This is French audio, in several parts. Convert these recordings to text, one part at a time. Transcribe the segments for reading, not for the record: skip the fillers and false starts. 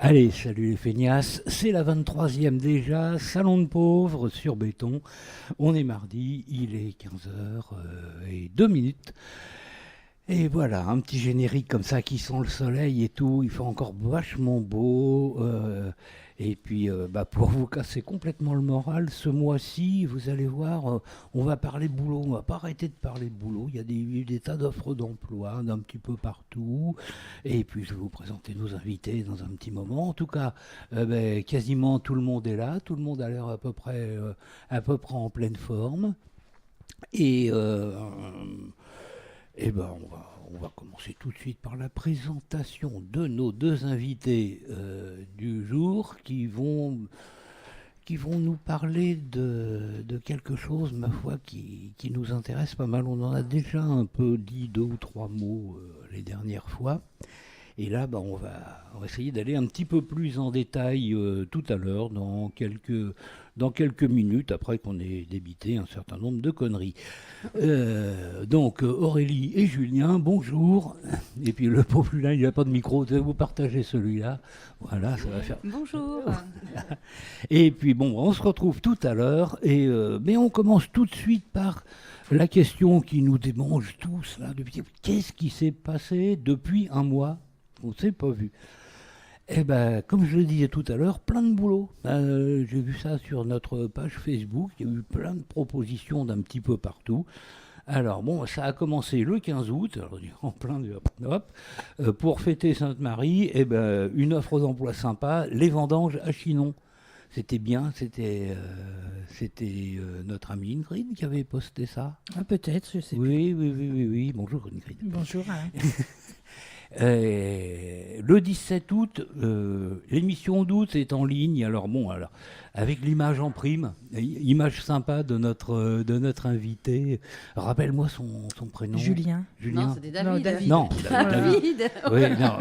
Allez, salut les feignasses, c'est la 23e déjà, Salon de pauvres sur béton. On est mardi, il est 15h02. Et voilà, un petit générique comme ça qui sent le soleil et tout, il fait encore vachement beau. Et puis, pour vous casser complètement le moral, ce mois-ci, vous allez voir, on va parler boulot, on va pas arrêter de parler de boulot. Il y a des tas d'offres d'emploi d'un petit peu partout. Et puis, je vais vous présenter nos invités dans un petit moment. En tout cas, quasiment tout le monde est là, tout le monde a l'air à peu près en pleine forme. Et, on va commencer tout de suite par la présentation de nos deux invités du jour qui vont nous parler de quelque chose, ma foi, qui nous intéresse pas mal. On en a déjà un peu dit 2 ou 3 mots les dernières fois. Et là, on va essayer d'aller un petit peu plus en détail tout à l'heure, dans quelques minutes, après qu'on ait débité un certain nombre de conneries. Donc, Aurélie et Julien, bonjour. Et puis, le pauvre Julien, il n'a pas de micro, je vais vous partager celui-là. Voilà, ça va faire... Bonjour. Et puis, on se retrouve tout à l'heure. Mais on commence tout de suite par la question qui nous démange tous, là, depuis... Qu'est-ce qui s'est passé depuis un mois? On ne s'est pas vu. Comme je le disais tout à l'heure, plein de boulot. J'ai vu ça sur notre page Facebook. Il y a eu plein de propositions d'un petit peu partout. Alors ça a commencé le 15 août, alors, en plein de pour fêter Sainte-Marie. Une offre d'emploi sympa, les vendanges à Chinon. C'était bien, c'était notre amie Ingrid qui avait posté ça. Ah, peut-être, je sais plus. Oui. Bonjour Ingrid. Bonjour. Le 17 août, l'émission d'août est en ligne. Alors avec l'image en prime, image sympa de notre invité. Rappelle-moi son prénom. Julien. Non, c'était David. Non, David. Oui, non.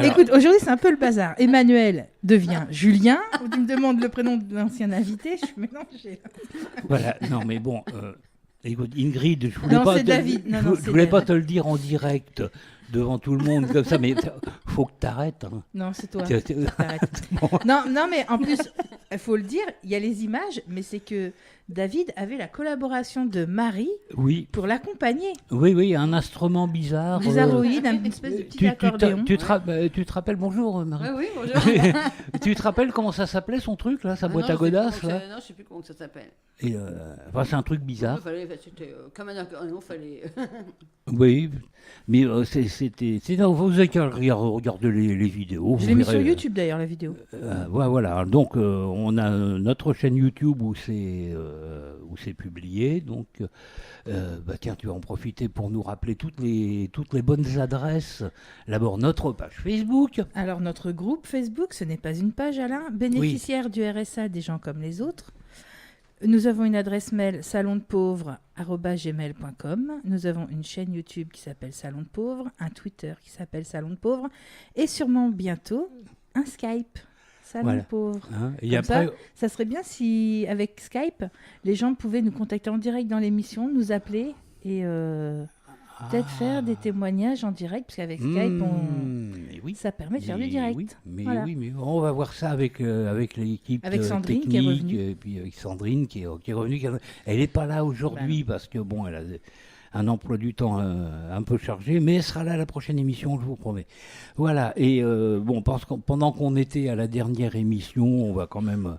Écoute, aujourd'hui c'est un peu le bazar. Emmanuel devient Julien. Tu me demandes le prénom de l'ancien invité, je suis mélangée. Voilà, non mais écoute, Ingrid, je voulais pas te le dire en direct devant tout le monde comme ça, mais faut que t'arrêtes. Hein. Non, c'est toi. T'arrêtes. Non, mais en plus, il faut le dire, il y a les images, mais c'est que David avait la collaboration de Marie pour l'accompagner. Oui, un instrument bizarre. Bizarroïde, une espèce de petit accordéon. Tu te rappelles, bonjour Marie. Oui, bonjour. Tu te rappelles comment ça s'appelait son truc, là, sa boîte à godasses là? Non, je sais plus comment ça s'appelle. Et c'est un truc bizarre. C'était comme un accordéon, fallait... Oui, mais c'était... Vous avez qu'à regarder les vidéos. Je l'ai mis sur YouTube d'ailleurs, la vidéo. Voilà, donc on a notre chaîne YouTube où c'est publié. Donc, tiens, tu vas en profiter pour nous rappeler toutes les bonnes adresses. D'abord, notre page Facebook. Alors, notre groupe Facebook, ce n'est pas une page, Alain. Bénéficiaire du RSA des gens comme les autres. Nous avons une adresse mail salondepauvre@gmail.com. Nous avons une chaîne YouTube qui s'appelle Salon de Pauvre, un Twitter qui s'appelle Salon de Pauvre et sûrement bientôt un Skype. Salon de Pauvre. Hein, et après... ça serait bien si, avec Skype, les gens pouvaient nous contacter en direct dans l'émission, nous appeler et peut-être faire des témoignages en direct, parce qu'avec Skype, ça permet de faire du direct. Mais on va voir ça avec l'équipe avec Sandrine technique, qui est revenue. Et puis avec Sandrine qui est revenue. Elle n'est pas là aujourd'hui parce que elle a un emploi du temps un peu chargé, mais elle sera là à la prochaine émission, je vous promets. Voilà, et pendant qu'on était à la dernière émission, on va quand même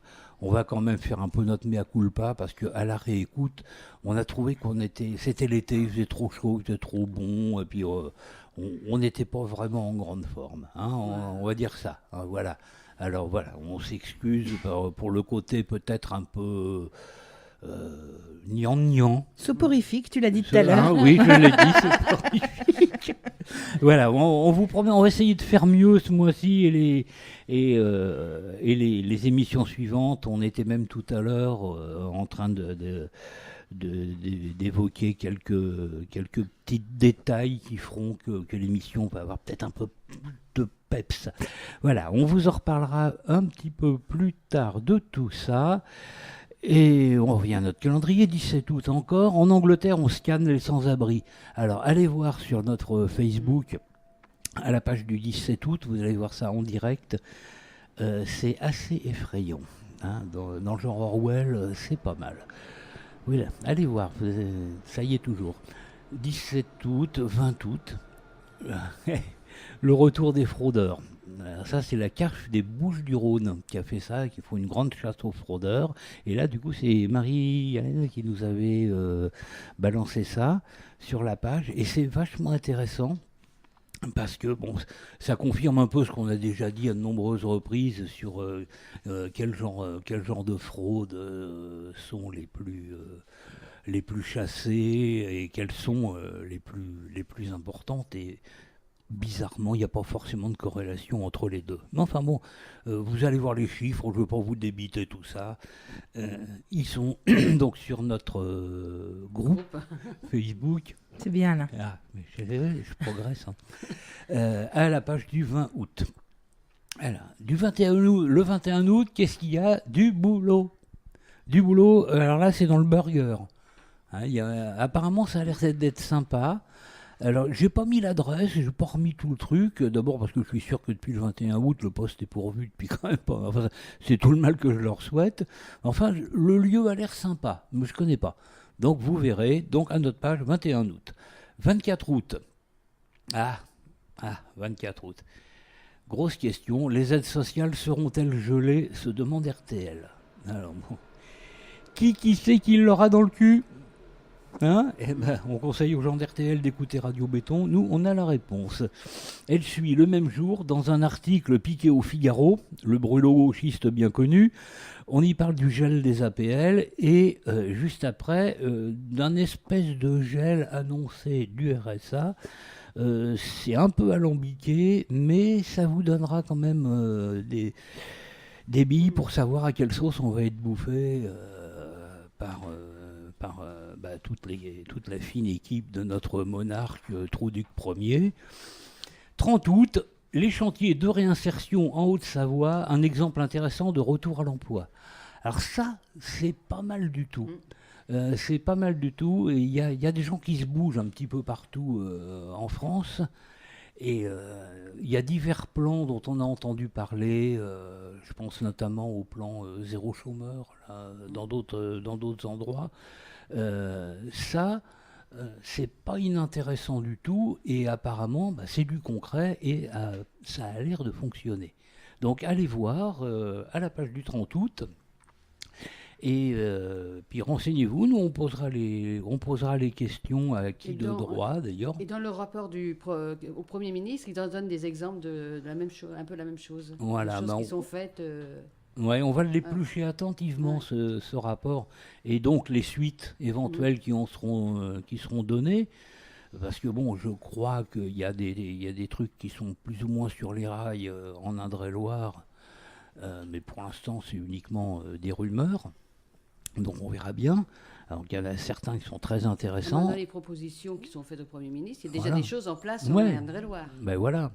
faire un peu notre mea culpa, parce qu'à la réécoute, on a trouvé c'était l'été, il faisait trop chaud, il faisait trop bon, et puis on n'était pas vraiment en grande forme, hein, on va dire ça, hein, voilà. Alors voilà, on s'excuse pour le côté peut-être un peu... gnangnan. Soporifique, tu l'as dit tout à l'heure. Oui, je l'ai dit, soporifique. Voilà, on vous promet, on va essayer de faire mieux ce mois-ci et les émissions suivantes. On était même tout à l'heure en train d'évoquer quelques petits détails qui feront que l'émission va avoir peut-être un peu de peps. Voilà, on vous en reparlera un petit peu plus tard de tout ça. Et on revient à notre calendrier, 17 août encore. En Angleterre, on scanne les sans-abri. Alors, allez voir sur notre Facebook à la page du 17 août, vous allez voir ça en direct. C'est assez effrayant. Hein, dans le genre Orwell, c'est pas mal. Oui, là, allez voir, ça y est toujours. 17 août, 20 août, le retour des fraudeurs. Alors ça, c'est la CAF des Bouches-du-Rhône qui a fait ça, qui font une grande chasse aux fraudeurs. Et là, du coup, c'est Marie-Hélène qui nous avait balancé ça sur la page. Et c'est vachement intéressant. Parce que bon, ça confirme un peu ce qu'on a déjà dit à de nombreuses reprises sur quel genre de fraudes sont les plus chassées et quelles sont les plus importantes. Et bizarrement, il n'y a pas forcément de corrélation entre les deux. Mais enfin bon, vous allez voir les chiffres, je ne veux pas vous débiter tout ça. Ils sont donc sur notre groupe Facebook. C'est bien là. Ah, mais je progresse. Hein. À la page du 20 août. Alors, le 21 août, qu'est-ce qu'il y a? Du boulot. Du boulot, alors là, c'est dans le burger. Hein, apparemment, ça a l'air d'être sympa. Alors, j'ai pas mis l'adresse, j'ai pas remis tout le truc. D'abord parce que je suis sûr que depuis le 21 août, le poste est pourvu depuis quand même pas. Enfin, c'est tout le mal que je leur souhaite. Enfin, le lieu a l'air sympa, mais je connais pas. Donc, vous verrez. Donc, à notre page, 21 août. 24 août. 24 août. Grosse question. Les aides sociales seront-elles gelées? Se demande RTL. Alors, bon. Qui sait qui l'aura dans le cul? Hein? Eh ben, on conseille aux gens d'RTL d'écouter Radio Béton. Nous, on a la réponse. Elle suit le même jour dans un article piqué au Figaro, le brûlot gauchiste bien connu. On y parle du gel des APL et juste après, d'un espèce de gel annoncé du RSA. C'est un peu alambiqué, mais ça vous donnera quand même des billes pour savoir à quelle sauce on va être bouffé par toute la fine équipe de notre monarque Trouduc Ier. 30 août, les chantiers de réinsertion en Haute-Savoie, un exemple intéressant de retour à l'emploi. Alors ça, c'est pas mal du tout. C'est pas mal du tout. Et il y a des gens qui se bougent un petit peu partout en France. Et il y a divers plans dont on a entendu parler. Je pense notamment au plan zéro chômeur là, dans d'autres endroits. Ça, c'est pas inintéressant du tout. Et apparemment, c'est du concret et ça a l'air de fonctionner. Donc allez voir à la page du 30 août. Et puis renseignez-vous, nous on posera les questions à qui de droit d'ailleurs. Et dans le rapport au Premier ministre, il donne des exemples de la même chose, un peu la même chose. Voilà, des choses qui sont faites. Ouais, on va l'éplucher attentivement ce rapport et donc les suites éventuelles qui seront données. Parce que bon, je crois qu'il y a des trucs qui sont plus ou moins sur les rails en Indre-et-Loire, mais pour l'instant c'est uniquement des rumeurs. Donc on verra bien. Alors il y en a certains qui sont très intéressants. Dans les propositions qui sont faites au Premier ministre, il y a déjà des choses en place en Indre-et-Loire. Ben voilà.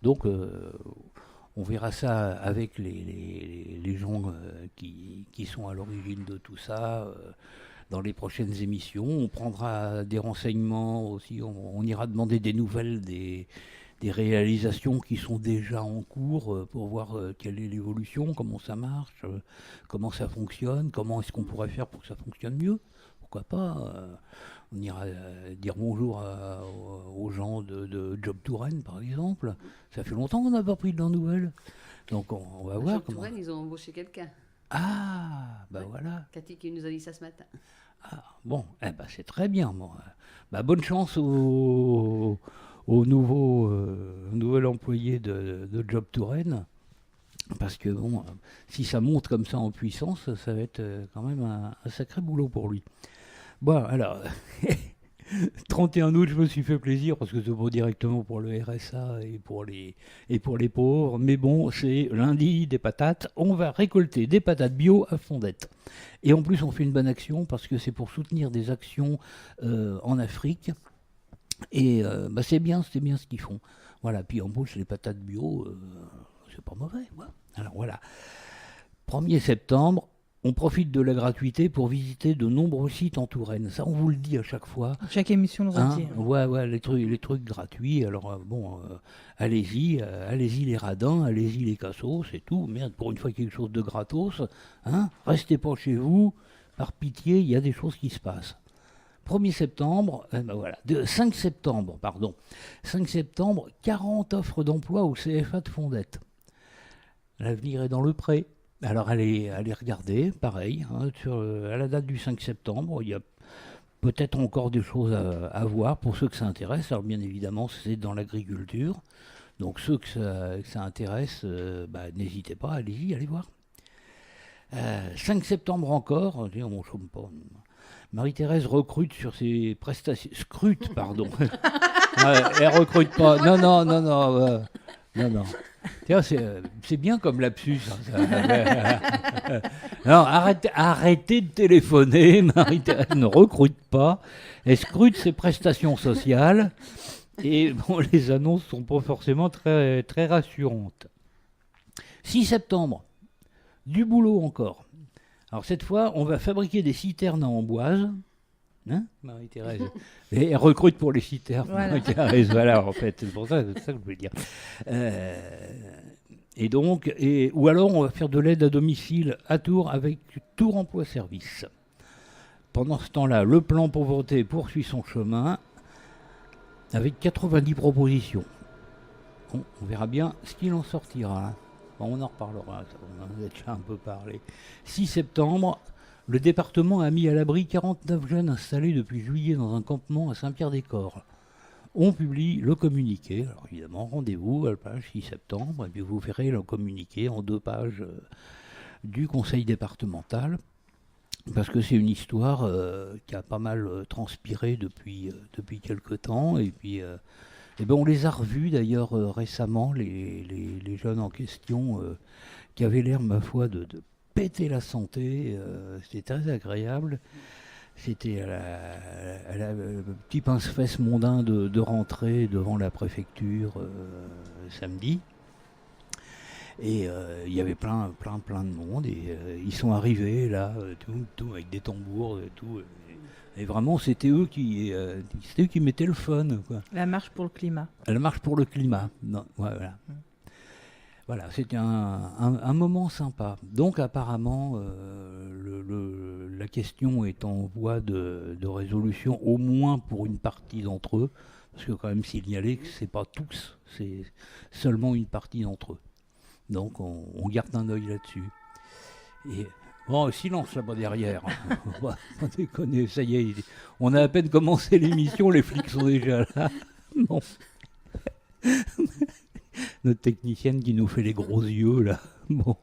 Donc on verra ça avec les gens qui sont à l'origine de tout ça dans les prochaines émissions. On prendra des renseignements aussi. On ira demander des nouvelles des réalisations qui sont déjà en cours pour voir quelle est l'évolution, comment ça marche, comment ça fonctionne, comment est-ce qu'on pourrait faire pour que ça fonctionne mieux. Pourquoi pas on ira dire bonjour aux gens de Job Touraine, par exemple. Ça fait longtemps qu'on n'a pas pris de leurs nouvelles. Donc on va voir comment... Touraine, ils ont embauché quelqu'un. Ah, voilà. Cathy qui nous a dit ça ce matin. Ah, bon, c'est très bien. Bon. Bonne chance au nouvel employé de Job Touraine, parce que bon, si ça monte comme ça en puissance, ça va être quand même un sacré boulot pour lui. Bon, alors, 31 août, je me suis fait plaisir, parce que c'est pas directement pour le RSA et pour les pauvres, mais bon, c'est lundi des patates, on va récolter des patates bio à Fondette. Et en plus, on fait une bonne action, parce que c'est pour soutenir des actions en Afrique. Et c'est bien ce qu'ils font. Voilà, puis en plus, les patates bio, c'est pas mauvais. Ouais. Alors voilà. 1er septembre, on profite de la gratuité pour visiter de nombreux sites en Touraine. Ça, on vous le dit à chaque fois. Chaque émission le redit. Ouais, les trucs gratuits. Alors, allez-y les radins, allez-y les cassos, c'est tout. Merde, pour une fois quelque chose de gratos. Restez pas chez vous. Par pitié, il y a des choses qui se passent. 1er septembre, 5 septembre, 40 offres d'emploi au CFA de Fondette. L'avenir est dans le pré. Alors allez regarder, pareil, à la date du 5 septembre, il y a peut-être encore des choses à voir pour ceux que ça intéresse. Alors bien évidemment, c'est dans l'agriculture. Donc ceux que ça intéresse, n'hésitez pas, allez voir. 5 septembre encore, on chôme pas. Marie-Thérèse recrute sur ses prestations. Scrute, pardon. Elle recrute pas. Non. Tiens, c'est bien comme lapsus. Non, arrêtez de téléphoner. Marie-Thérèse ne recrute pas. Elle scrute ses prestations sociales. Et bon, les annonces ne sont pas forcément très, très rassurantes. 6 septembre. Du boulot encore. Alors cette fois, on va fabriquer des citernes en Amboise. Marie-Thérèse. Et elle recrute pour les citernes. Voilà. Marie-Thérèse, voilà, en fait. C'est pour ça que je voulais dire. Ou alors on va faire de l'aide à domicile à Tours avec Tours Emploi Service. Pendant ce temps-là, le plan pauvreté poursuit son chemin avec 90 propositions. Bon, on verra bien ce qu'il en sortira. Bon, on en reparlera, on en a déjà un peu parlé. 6 septembre, le département a mis à l'abri 49 jeunes installés depuis juillet dans un campement à Saint-Pierre-des-Corps. On publie le communiqué. Alors évidemment, rendez-vous à la page 6 septembre, et puis vous verrez le communiqué en 2 pages du conseil départemental, parce que c'est une histoire qui a pas mal transpiré depuis quelque temps, et puis... on les a revus d'ailleurs récemment, les jeunes en question, qui avaient l'air, ma foi, de péter la santé. C'était très agréable. C'était le petit pince-fesse mondain de rentrer devant la préfecture samedi. Et il y avait plein de monde. Et ils sont arrivés là, tout avec des tambours, tout. Et vraiment, c'était eux qui mettaient le fun, quoi. La marche pour le climat. La marche pour le climat. Non, voilà. Voilà, c'était un moment sympa. Donc apparemment, la question est en voie de résolution, au moins pour une partie d'entre eux, parce que quand même signaler que c'est pas tous, c'est seulement une partie d'entre eux. Donc on garde un œil là-dessus. Et bon, silence là-bas derrière. On déconne, ça y est, on a à peine commencé l'émission, les flics sont déjà là. Bon. Notre technicienne qui nous fait les gros yeux là. Bon.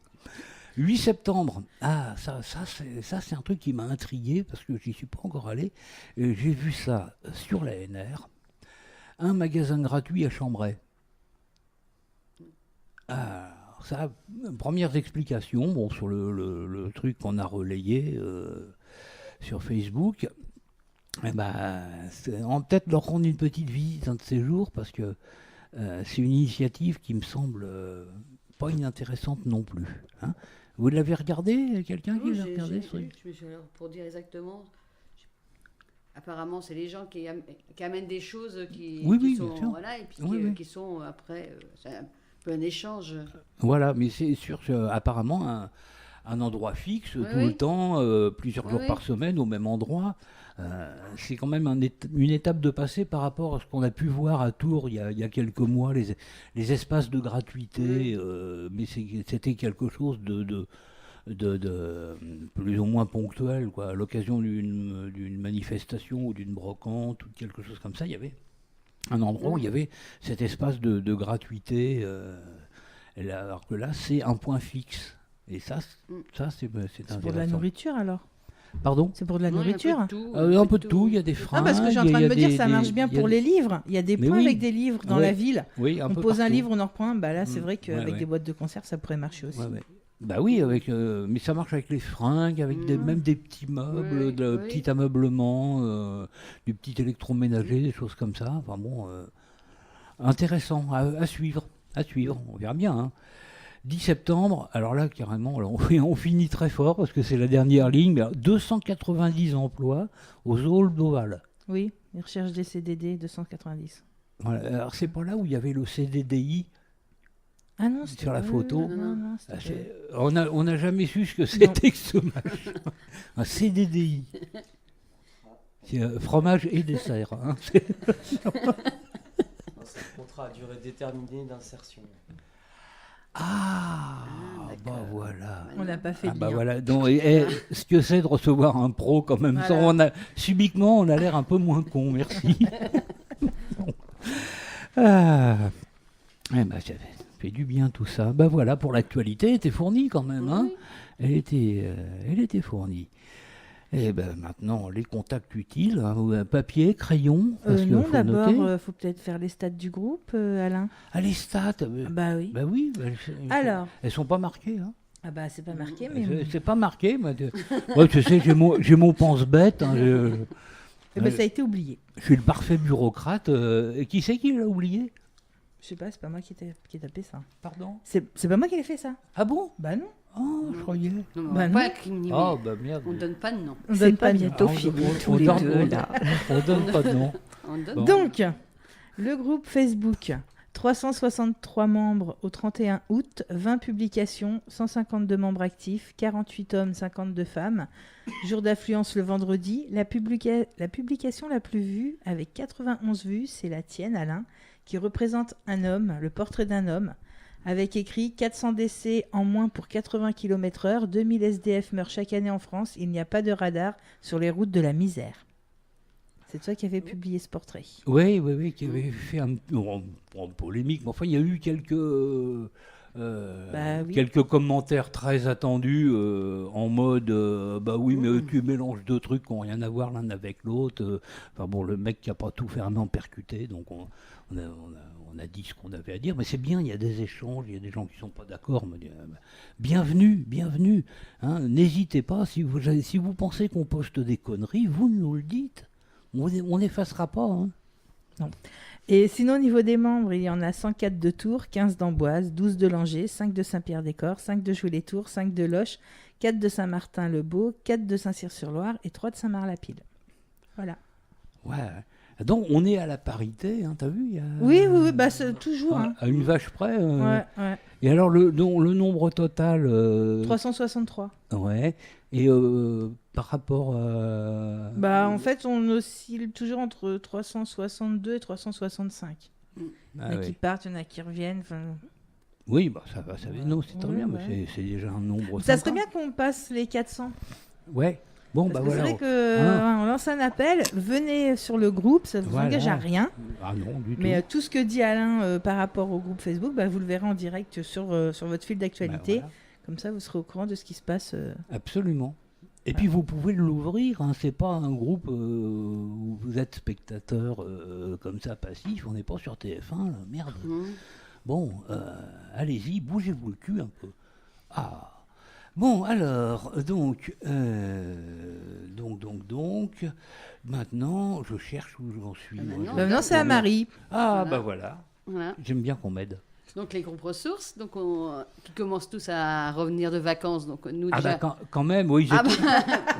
8 septembre. Ah, ça c'est un truc qui m'a intrigué parce que j'y suis pas encore allé. J'ai vu ça sur la NR. Un magasin gratuit à Chambray. Ah. Ça, premières explications, sur le truc qu'on a relayé sur Facebook, on va peut-être leur rendre une petite visite un de ces jours, parce que c'est une initiative qui me semble pas inintéressante non plus. Hein. Vous l'avez regardé, quelqu'un qui l'a regardé pour dire exactement, apparemment c'est les gens qui amènent des choses qui sont, voilà, et puis qui sont après... un échange. Voilà, mais c'est sûr, apparemment un endroit fixe, le temps, plusieurs jours par semaine au même endroit. C'est quand même une étape de passé par rapport à ce qu'on a pu voir à Tours il y a quelques mois, les espaces de gratuité, mais c'était quelque chose de plus ou moins ponctuel, quoi. À l'occasion d'une manifestation ou d'une brocante ou quelque chose comme ça, il y avait un endroit où il y avait cet espace de gratuité, alors que là c'est un point fixe, et ça c'est intéressant. C'est pour de la nourriture alors? Pardon? C'est pour de la nourriture? Un peu de tout, il y a des fringues. Parce que j'ai en train de me dire, ça marche bien pour les livres. Il y a des points avec des livres dans la ville. Oui, on pose un livre, on en reprend un. Là, c'est vrai qu'avec des boîtes de conserve, ça pourrait marcher aussi. Bah oui, mais ça marche avec les fringues, avec même des petits meubles, petit ameublement, du petit électroménager, des choses comme ça. Enfin bon, intéressant, à suivre, on verra bien. Hein. 10 septembre, alors là, carrément, on finit très fort parce que c'est la dernière ligne, mais 290 emplois aux halls d'Oval. Oui, ils recherchent des CDD 290. Voilà. Alors, c'est pas là où il y avait le CDDI sur la photo. Non, on n'a jamais su ce que c'était que ce machin. Un CDDI. C'est fromage et dessert. Hein. C'est un contrat à durée déterminée d'insertion. Voilà. On n'a pas fait de lien. Voilà. Donc, ce que c'est de recevoir un pro quand même. Voilà. Subitement, on a l'air un peu moins con, merci. Ça fait du bien tout ça. Voilà, pour l'actualité, elle était fournie quand même. Hein. Elle était fournie. Et maintenant, les contacts utiles, hein, papier, crayon. Non, d'abord, il faut peut-être faire les stats du groupe, Alain. Ah, les stats oui. Oui. Alors. Elles sont pas marquées. Hein. C'est pas marqué, mais... C'est pas marqué. Moi, tu sais, j'ai mon pense-bête. Hein, ça a été oublié. Je suis le parfait bureaucrate. Qui c'est qui l'a oublié? Je sais pas, c'est pas moi qui ai tapé ça. Pardon? C'est pas moi qui ai fait ça. Ah bon? Non. Oh, je croyais. Non, on pas incriminer. Merde. On donne pas de nom. On donne pas bientôt fini tous les deux là. On donne pas de nom. Donc, le groupe Facebook, 363 membres au 31 août, 20 publications, 152 membres actifs, 48 hommes, 52 femmes. Jour d'affluence le vendredi. La publication la plus vue, avec 91 vues, c'est la tienne, Alain, qui représente un homme, le portrait d'un homme, avec écrit 400 décès en moins pour 80 km/h, 2000 SDF meurent chaque année en France, il n'y a pas de radar sur les routes de la misère. C'est toi qui avais publié ce portrait. Oui, qui avait fait un polémique, mais enfin il y a eu quelques commentaires très attendus en mode mais tu mélanges deux trucs qui n'ont rien à voir l'un avec l'autre. Le mec qui n'a pas tout fermé en percuté, donc on a dit ce qu'on avait à dire, mais c'est bien, il y a des échanges, il y a des gens qui ne sont pas d'accord. Bienvenue. Hein, n'hésitez pas, si vous pensez qu'on poste des conneries, vous nous le dites. On n'effacera pas. Hein. Non. Et sinon, au niveau des membres, il y en a 104 de Tours, 15 d'Amboise, 12 de Langeais, 5 de Saint-Pierre-des-Corps, 5 de Jouy-les-Tours, 5 de Loches, 4 de Saint-Martin-le-Beau, 4 de Saint-Cyr-sur-Loire et 3 de Saint-Marc-la-Pile. Voilà. Ouais. Donc on est à la parité, hein, t'as vu Oui, c'est toujours. Hein. À une vache près. Ouais. Et alors le nombre total 363. Ouais. Et par rapport en fait, on oscille toujours entre 362 et 365. Il y en a qui partent, il y en a qui reviennent. Oui, ça va, non, c'est très bien, mais c'est déjà un nombre. Ça serait bien qu'on passe les 400. Ouais. Bon, Parce que c'est vrai qu'on lance un appel, venez sur le groupe, ça ne vous engage à rien. Ah non, du tout. Mais tout ce que dit Alain par rapport au groupe Facebook, vous le verrez en direct sur votre fil d'actualité. Comme ça, vous serez au courant de ce qui se passe. Absolument. Et puis, vous pouvez l'ouvrir. Hein. C'est pas un groupe où vous êtes spectateur comme ça, passif. On n'est pas sur TF1, là. Merde. Bon, allez-y, bougez-vous le cul un peu. Ah. Bon, alors, donc, maintenant, je cherche où j'en suis. Maintenant, c'est à Marie. Voilà. J'aime bien qu'on m'aide. Donc, les groupes ressources, qui commencent tous à revenir de vacances. Donc, nous, déjà... quand même, oui.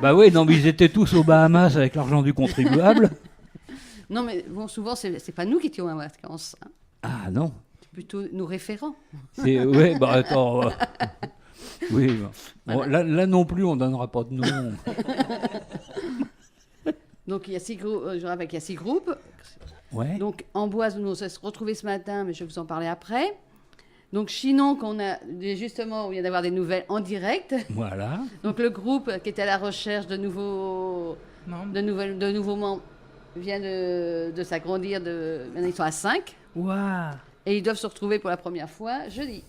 Mais ils étaient tous aux Bahamas avec l'argent du contribuable. Non, mais souvent, c'est pas nous qui étions en vacances. Hein. Ah, non. C'est plutôt nos référents. Attends... Oui, là non plus, on ne donnera pas de nom. Donc, il y a 6 groupes. Je rappelle qu'il y a 6 groupes. Ouais. Donc, Amboise, nous on s'est retrouvés ce matin, mais je vais vous en parler après. Donc, Chinon, où il vient d'avoir des nouvelles en direct. Voilà. Donc, le groupe qui était à la recherche de nouveaux membres vient de s'agrandir. Maintenant, ils sont à 5. Waouh. Et ils doivent se retrouver pour la première fois jeudi.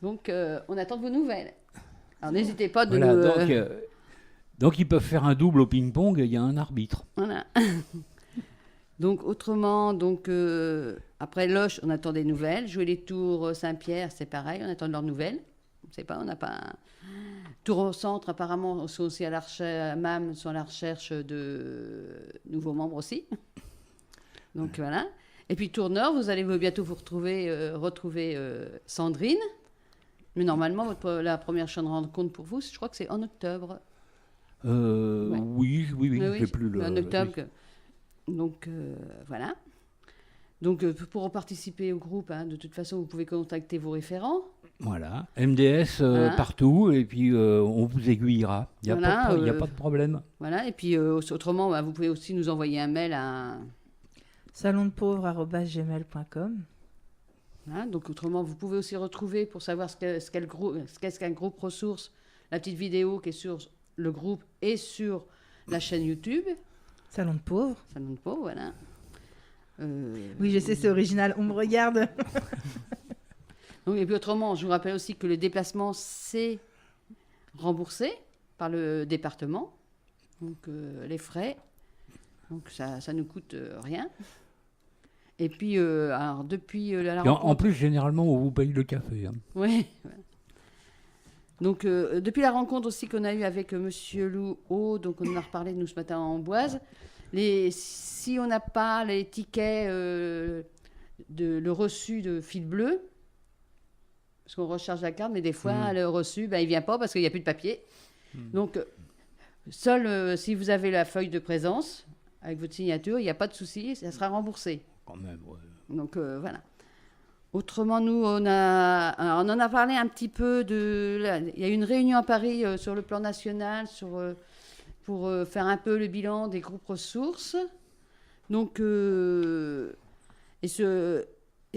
Donc, on attend de vos nouvelles. Alors, n'hésitez pas de nous... Donc, ils peuvent faire un double au ping-pong, il y a un arbitre. Voilà. Donc, autrement, après Loches, on attend des nouvelles. Jouy-les-Tours, Saint-Pierre, c'est pareil, on attend de leurs nouvelles. On ne sait pas, on n'a pas... Tours au centre, apparemment, sont aussi à la recherche... MAM sont à la recherche de nouveaux membres aussi. Donc, voilà. Et puis, Tours Nord, vous allez bientôt vous retrouver Sandrine. Mais normalement, la première chaîne de rencontre pour vous, je crois que c'est en octobre. Oui, j'ai plus le... En octobre. oui. Donc, voilà. Donc, pour participer au groupe, de toute façon, vous pouvez contacter vos référents. Voilà, MDS Voilà. partout, et puis on vous aiguillera. Il n'y a, Voilà, pas de problème. Voilà, et puis autrement, vous pouvez aussi nous envoyer un mail à... salondepauvre@gmail.com. Voilà, donc autrement, vous pouvez aussi retrouver, pour savoir ce qu'est-ce qu'un groupe ressources, la petite vidéo qui est sur le groupe et sur la chaîne YouTube. Salon de pauvre. Salon de pauvre, voilà. Oui, je sais, c'est original. On me regarde. Donc, et puis autrement, je vous rappelle aussi que le déplacement, c'est remboursé par le département. Donc les frais, donc ça nous coûte rien. Et puis, alors depuis la Et en rencontre... plus, généralement, on vous paye le café. Hein. Oui. Ouais. Donc, depuis la rencontre aussi qu'on a eue avec Monsieur Louhaud, donc on en a reparlé nous ce matin en Amboise, si on n'a pas les tickets, le reçu de fil bleu, parce qu'on recharge la carte, mais des fois, le reçu, il ne vient pas parce qu'il n'y a plus de papier. Donc, seul si vous avez la feuille de présence, avec votre signature, il n'y a pas de souci, ça sera remboursé. Quand même, ouais. Donc, voilà. Autrement, nous, on en a parlé un petit peu il y a eu une réunion à Paris sur le plan national pour faire un peu le bilan des groupes ressources. Donc, et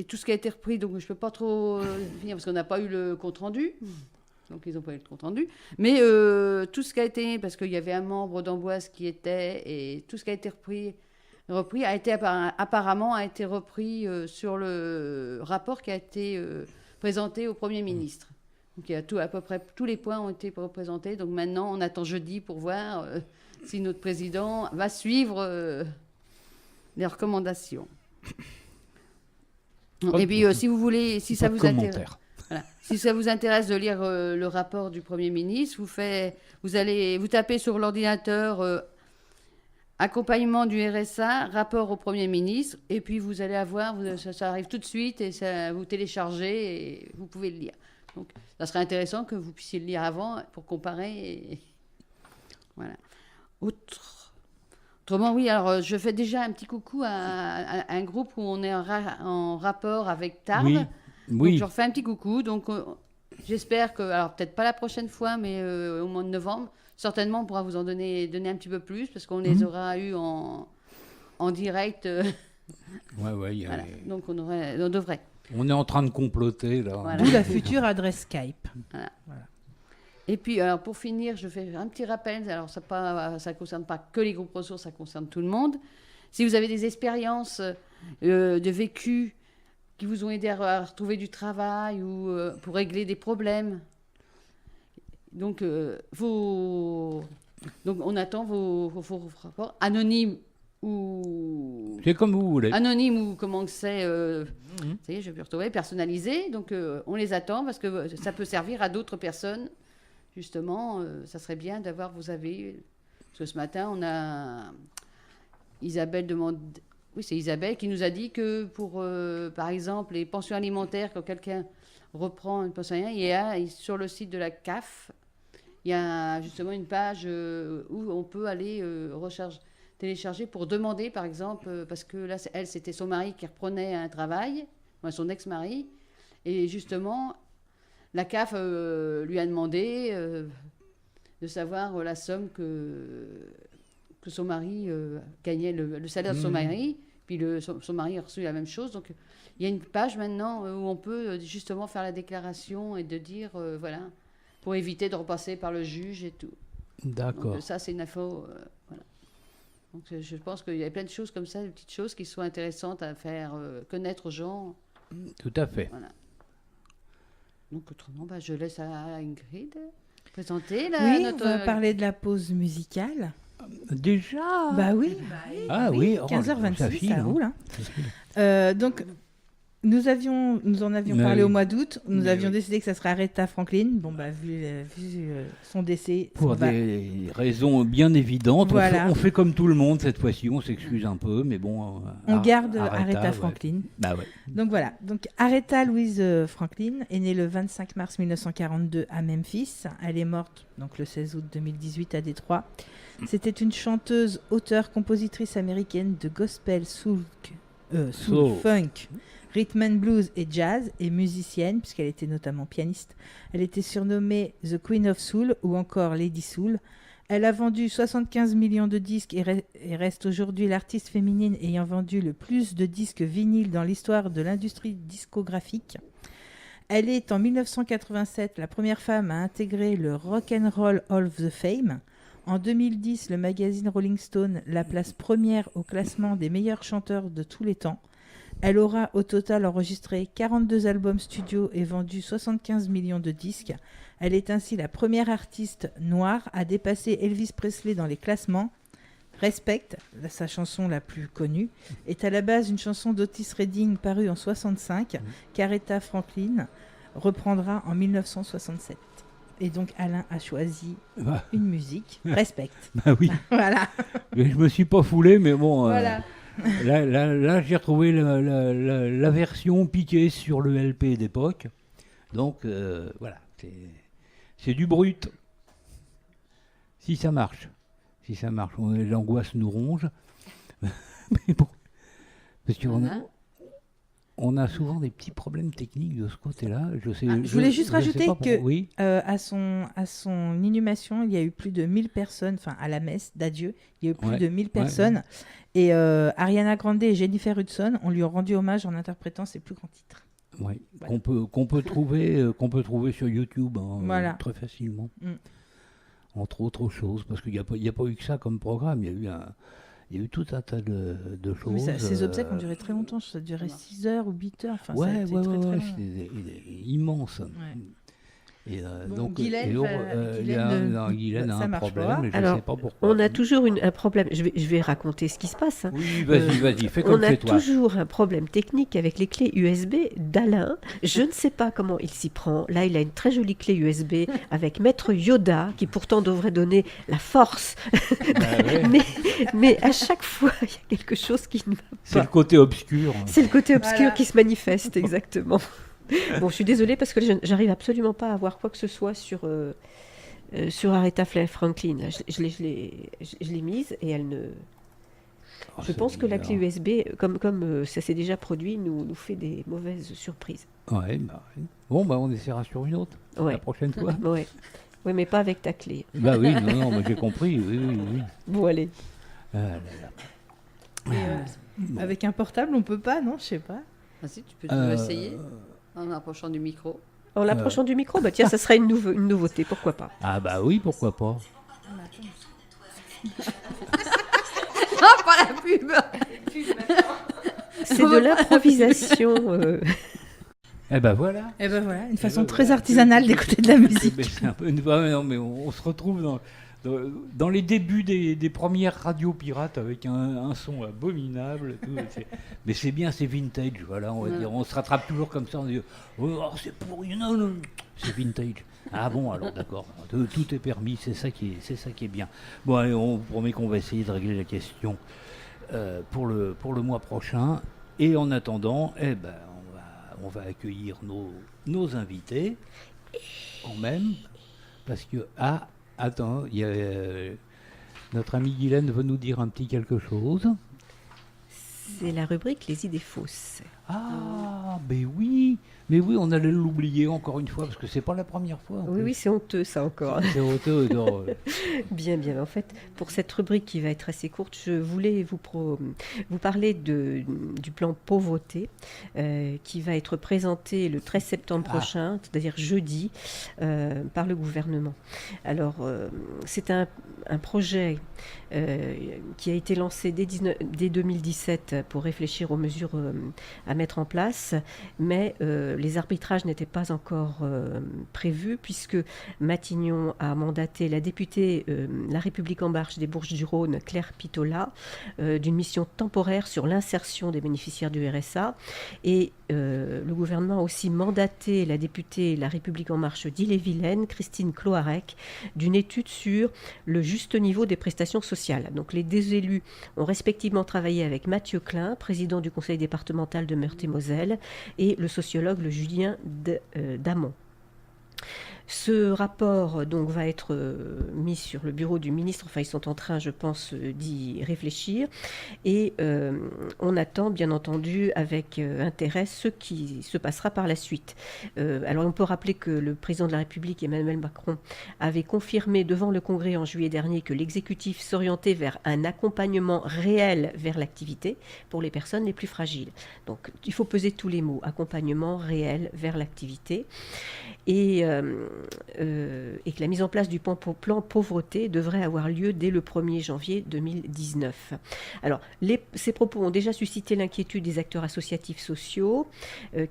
tout ce qui a été repris, donc je ne peux pas trop finir parce qu'on n'a pas eu le compte-rendu. Donc, ils n'ont pas eu le compte-rendu. Mais tout ce qui a été, parce qu'il y avait un membre d'Amboise qui était, et tout ce qui a été repris a été apparemment repris sur le rapport qui a été présenté au Premier ministre. Donc, il y a à peu près tous les points ont été représentés. Donc, maintenant, on attend jeudi pour voir si notre président va suivre les recommandations. Et puis, si vous voulez, si ça vous intéresse... Voilà. Si ça vous intéresse de lire le rapport du Premier ministre, vous tapez sur l'ordinateur accompagnement du RSA, rapport au Premier ministre, et puis vous allez avoir, ça arrive tout de suite, et ça, vous téléchargez, et vous pouvez le lire. Donc, ça serait intéressant que vous puissiez le lire avant pour comparer. Voilà. Autrement, oui, alors je fais déjà un petit coucou à un groupe où on est en rapport avec Tarbes. Oui. Donc, je leur fais un petit coucou. Donc, j'espère que, alors peut-être pas la prochaine fois, mais au mois de novembre, certainement, on pourra vous en donner un petit peu plus, parce qu'on les aura eus en direct. Ouais. Voilà. Donc, on devrait. On est en train de comploter, là. Voilà. D'où la future adresse Skype. Voilà. Et puis, alors, pour finir, je fais un petit rappel. Alors, ça ne concerne pas que les groupes ressources, ça concerne tout le monde. Si vous avez des expériences de vécu qui vous ont aidé à retrouver du travail ou pour régler des problèmes. Donc, on attend vos rapports anonymes ou... C'est comme vous voulez. Anonymes ou comment c'est... Ça y est, je vais plus retrouver. Personnalisés. Donc, on les attend parce que ça peut servir à d'autres personnes. Justement, ça serait bien d'avoir vos avis. Parce que ce matin, on a... Isabelle demande... Oui, c'est Isabelle qui nous a dit que pour, par exemple, les pensions alimentaires, quand quelqu'un reprend une pension alimentaire, sur le site de la CAF, il y a justement une page où on peut aller télécharger pour demander, par exemple, parce que là, elle, c'était son mari qui reprenait un travail, son ex-mari, et justement, la CAF lui a demandé de savoir la somme que son mari gagnait, le salaire de son mari, puis son mari a reçu la même chose. Donc, il y a une page maintenant où on peut justement faire la déclaration et de dire, voilà, pour éviter de repasser par le juge et tout. D'accord. Donc, ça, c'est une info. Voilà. Donc, je pense qu'il y a plein de choses comme ça, des petites choses qui sont intéressantes à faire connaître aux gens. Tout à fait. Voilà. Donc, autrement, je laisse à Ingrid présenter on va parler de la pause musicale. Déjà Bah oui. Ah oui, 15h26, ça file, ça roule. Hein. Donc, Nous en avions parlé au mois d'août. Nous avions oui. décidé que ça serait Aretha Franklin. Bon, vu son décès. Pour des raisons bien évidentes, Voilà. on fait comme tout le monde cette fois-ci, on s'excuse un peu, mais bon... On garde Aretha ouais. Franklin. Bah ouais. Donc voilà. Donc Aretha Louise Franklin est née le 25 mars 1942 à Memphis. Elle est morte donc le 16 août 2018 à Détroit. C'était une chanteuse, auteure, compositrice américaine de gospel, soul, funk, rhythm and blues et jazz, et musicienne, puisqu'elle était notamment pianiste. Elle était surnommée The Queen of Soul ou encore Lady Soul. Elle a vendu 75 millions de disques et reste aujourd'hui l'artiste féminine ayant vendu le plus de disques vinyles dans l'histoire de l'industrie discographique. Elle est en 1987 la première femme à intégrer le Rock and Roll Hall of Fame. En 2010, le magazine Rolling Stone la place première au classement des meilleurs chanteurs de tous les temps. Elle aura au total enregistré 42 albums studio et vendu 75 millions de disques. Elle est ainsi la première artiste noire à dépasser Elvis Presley dans les classements. Respect, sa chanson la plus connue, est à la base une chanson d'Otis Redding parue en 1965, qu'Aretha Franklin reprendra en 1967. Et donc Alain a choisi une musique, Respect. Bah oui. Voilà. Mais je me suis pas foulé, mais bon... Voilà. Là, j'ai retrouvé la version piquée sur le LP d'époque. Donc, voilà, c'est du brut. Si ça marche. L'angoisse nous ronge. Mais bon, parce qu'on a souvent des petits problèmes techniques de ce côté-là. Je voulais juste rajouter que oui. à son inhumation, il y a eu plus de 1000 personnes, enfin à la messe d'adieu, il y a eu plus de 1000 personnes. Et Ariana Grande et Jennifer Hudson, on lui a rendu hommage en interprétant ses plus grands titres. Oui, voilà. qu'on peut trouver sur YouTube très facilement. Entre autres choses, parce qu'il n'y a pas eu que ça comme programme, il y a eu tout un tas de choses. Mais ces obsèques ont duré très longtemps, ça a duré 6 heures ou 8 heures. Enfin, ouais, très long. C'était immense. Ouais. Et donc, Guylaine a un problème, mais je ne sais pas pourquoi. On a toujours un problème. Je vais raconter ce qui se passe. Oui, vas-y, fais comme chez toi. On a toujours un problème technique avec les clés USB d'Alain. Je ne sais pas comment il s'y prend. Là, il a une très jolie clé USB avec Maître Yoda, qui pourtant devrait donner la force. mais à chaque fois, il y a quelque chose qui ne va pas. C'est le côté obscur. C'est le côté obscur qui se manifeste, exactement. Bon, je suis désolée parce que j'arrive absolument pas à voir quoi que ce soit sur Aretha Franklin. Je l'ai mise et elle ne... Je pense que la clé USB, comme ça s'est déjà produit, nous fait des mauvaises surprises. Ouais, bon, on essaiera sur une autre la prochaine fois. Oui, mais pas avec ta clé. Bah oui, non, mais j'ai compris. Oui. Bon, allez. Avec un portable, on peut pas, non? Je sais pas. Ah si, tu peux toujours essayer en approchant du micro. En l'approchant du micro, tiens, ça serait une nouveauté, pourquoi pas? Ah bah oui, pourquoi pas. Pas la pub. C'est de l'improvisation. Eh ben voilà. Une façon très artisanale d'écouter de la musique. Mais c'est un peu mais on se retrouve dans les débuts des premières radios pirates avec un son abominable. Mais c'est bien, c'est vintage. Voilà, on va dire. On se rattrape toujours comme ça. On dit c'est pourri, non, c'est vintage. Ah bon, alors d'accord. Tout est permis. C'est ça qui est bien. Bon, allez, on vous promet qu'on va essayer de régler la question pour le mois prochain. Et en attendant, on va accueillir nos invités quand même, parce que attends, il y a notre amie Guylaine veut nous dire un petit quelque chose. C'est la rubrique Les idées fausses. Ah, mais oui, on allait l'oublier encore une fois, parce que c'est pas la première fois. Oui, c'est honteux ça encore. C'est honteux. Bien. En fait, pour cette rubrique qui va être assez courte, je voulais vous parler du plan pauvreté qui va être présenté le 13 septembre prochain, c'est-à-dire jeudi, par le gouvernement. Alors, c'est un projet qui a été lancé dès 2017 pour réfléchir aux mesures à mettre en place, mais les arbitrages n'étaient pas encore prévus puisque Matignon a mandaté la députée La République en marche des Bourges-du-Rhône, Claire Pitola, d'une mission temporaire sur l'insertion des bénéficiaires du RSA, et le gouvernement a aussi mandaté la députée La République En Marche d'Ille-et-Vilaine, Christine Cloarec, d'une étude sur le juste niveau des prestations sociales. Donc les deux élus ont respectivement travaillé avec Mathieu Klein, président du conseil départemental de Meurthe-et-Moselle, et le sociologue Julien Damon. Ce rapport donc va être mis sur le bureau du ministre, enfin ils sont en train je pense d'y réfléchir et on attend bien entendu avec intérêt ce qui se passera par la suite. Alors on peut rappeler que le président de la République Emmanuel Macron avait confirmé devant le Congrès en juillet dernier que l'exécutif s'orientait vers un accompagnement réel vers l'activité pour les personnes les plus fragiles. Donc il faut peser tous les mots, accompagnement réel vers l'activité. Et que la mise en place du plan pauvreté devrait avoir lieu dès le 1er janvier 2019. Alors, ces propos ont déjà suscité l'inquiétude des acteurs associatifs sociaux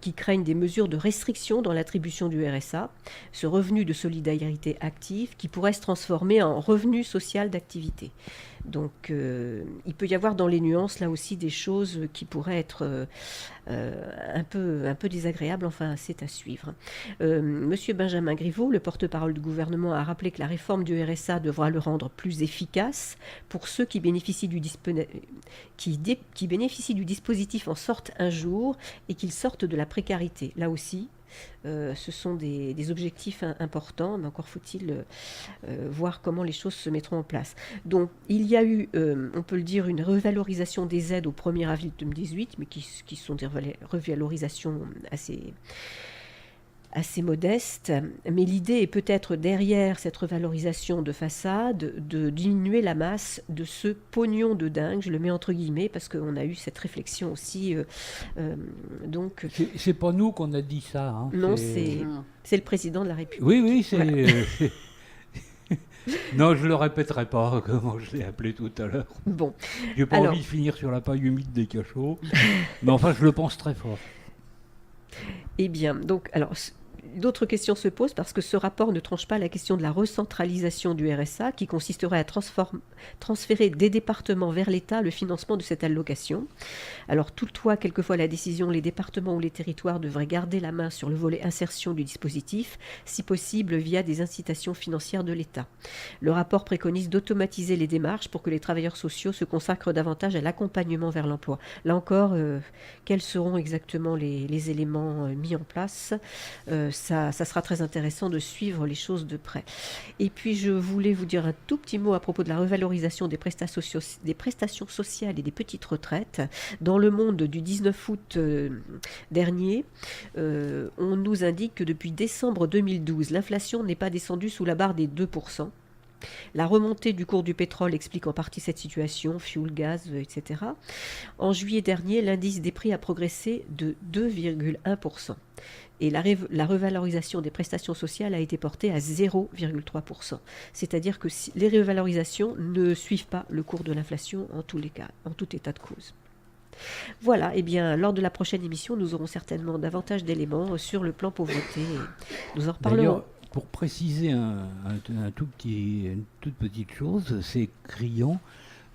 qui craignent des mesures de restriction dans l'attribution du RSA, ce revenu de solidarité active qui pourrait se transformer en revenu social d'activité. Donc, il peut y avoir dans les nuances, là aussi, des choses qui pourraient être un peu désagréables. Enfin, c'est à suivre. Monsieur Benjamin Griveaux, le porte-parole du gouvernement, a rappelé que la réforme du RSA devra le rendre plus efficace pour ceux qui bénéficient du dispositif en sortent un jour et qu'ils sortent de la précarité. Là aussi, ce sont des objectifs importants, mais encore faut-il voir comment les choses se mettront en place. Donc, il y a eu, on peut le dire, une revalorisation des aides au 1er avril 2018, mais qui sont des revalorisations assez modeste, mais l'idée est peut-être derrière cette revalorisation de façade de diminuer la masse de ce pognon de dingue, je le mets entre guillemets parce qu'on a eu cette réflexion aussi. Donc c'est pas nous qu'on a dit ça. Hein. Non, c'est le président de la République. Oui, c'est... Voilà. Non, je le répéterai pas, comment je l'ai appelé tout à l'heure. Bon. J'ai pas envie de finir sur la paille humide des cachots, mais enfin, je le pense très fort. Eh bien, donc, alors, d'autres questions se posent parce que ce rapport ne tranche pas la question de la recentralisation du RSA qui consisterait à transférer des départements vers l'État le financement de cette allocation. Alors toutefois, quelquefois la décision, les départements ou les territoires devraient garder la main sur le volet insertion du dispositif, si possible via des incitations financières de l'État. Le rapport préconise d'automatiser les démarches pour que les travailleurs sociaux se consacrent davantage à l'accompagnement vers l'emploi. Là encore, quels seront exactement les éléments mis en place ça sera très intéressant de suivre les choses de près. Et puis, je voulais vous dire un tout petit mot à propos de la revalorisation des prestations sociales et des petites retraites. Dans Le Monde du 19 août dernier, on nous indique que depuis décembre 2012, l'inflation n'est pas descendue sous la barre des 2%. La remontée du cours du pétrole explique en partie cette situation, fuel, gaz, etc. En juillet dernier, l'indice des prix a progressé de 2,1%. Et la revalorisation des prestations sociales a été portée à 0,3%. C'est-à-dire que les revalorisations ne suivent pas le cours de l'inflation en tous les cas, en tout état de cause. Voilà, et bien, lors de la prochaine émission, nous aurons certainement davantage d'éléments sur le plan pauvreté. Nous en reparlerons. D'ailleurs, pour préciser une toute petite chose, c'est criant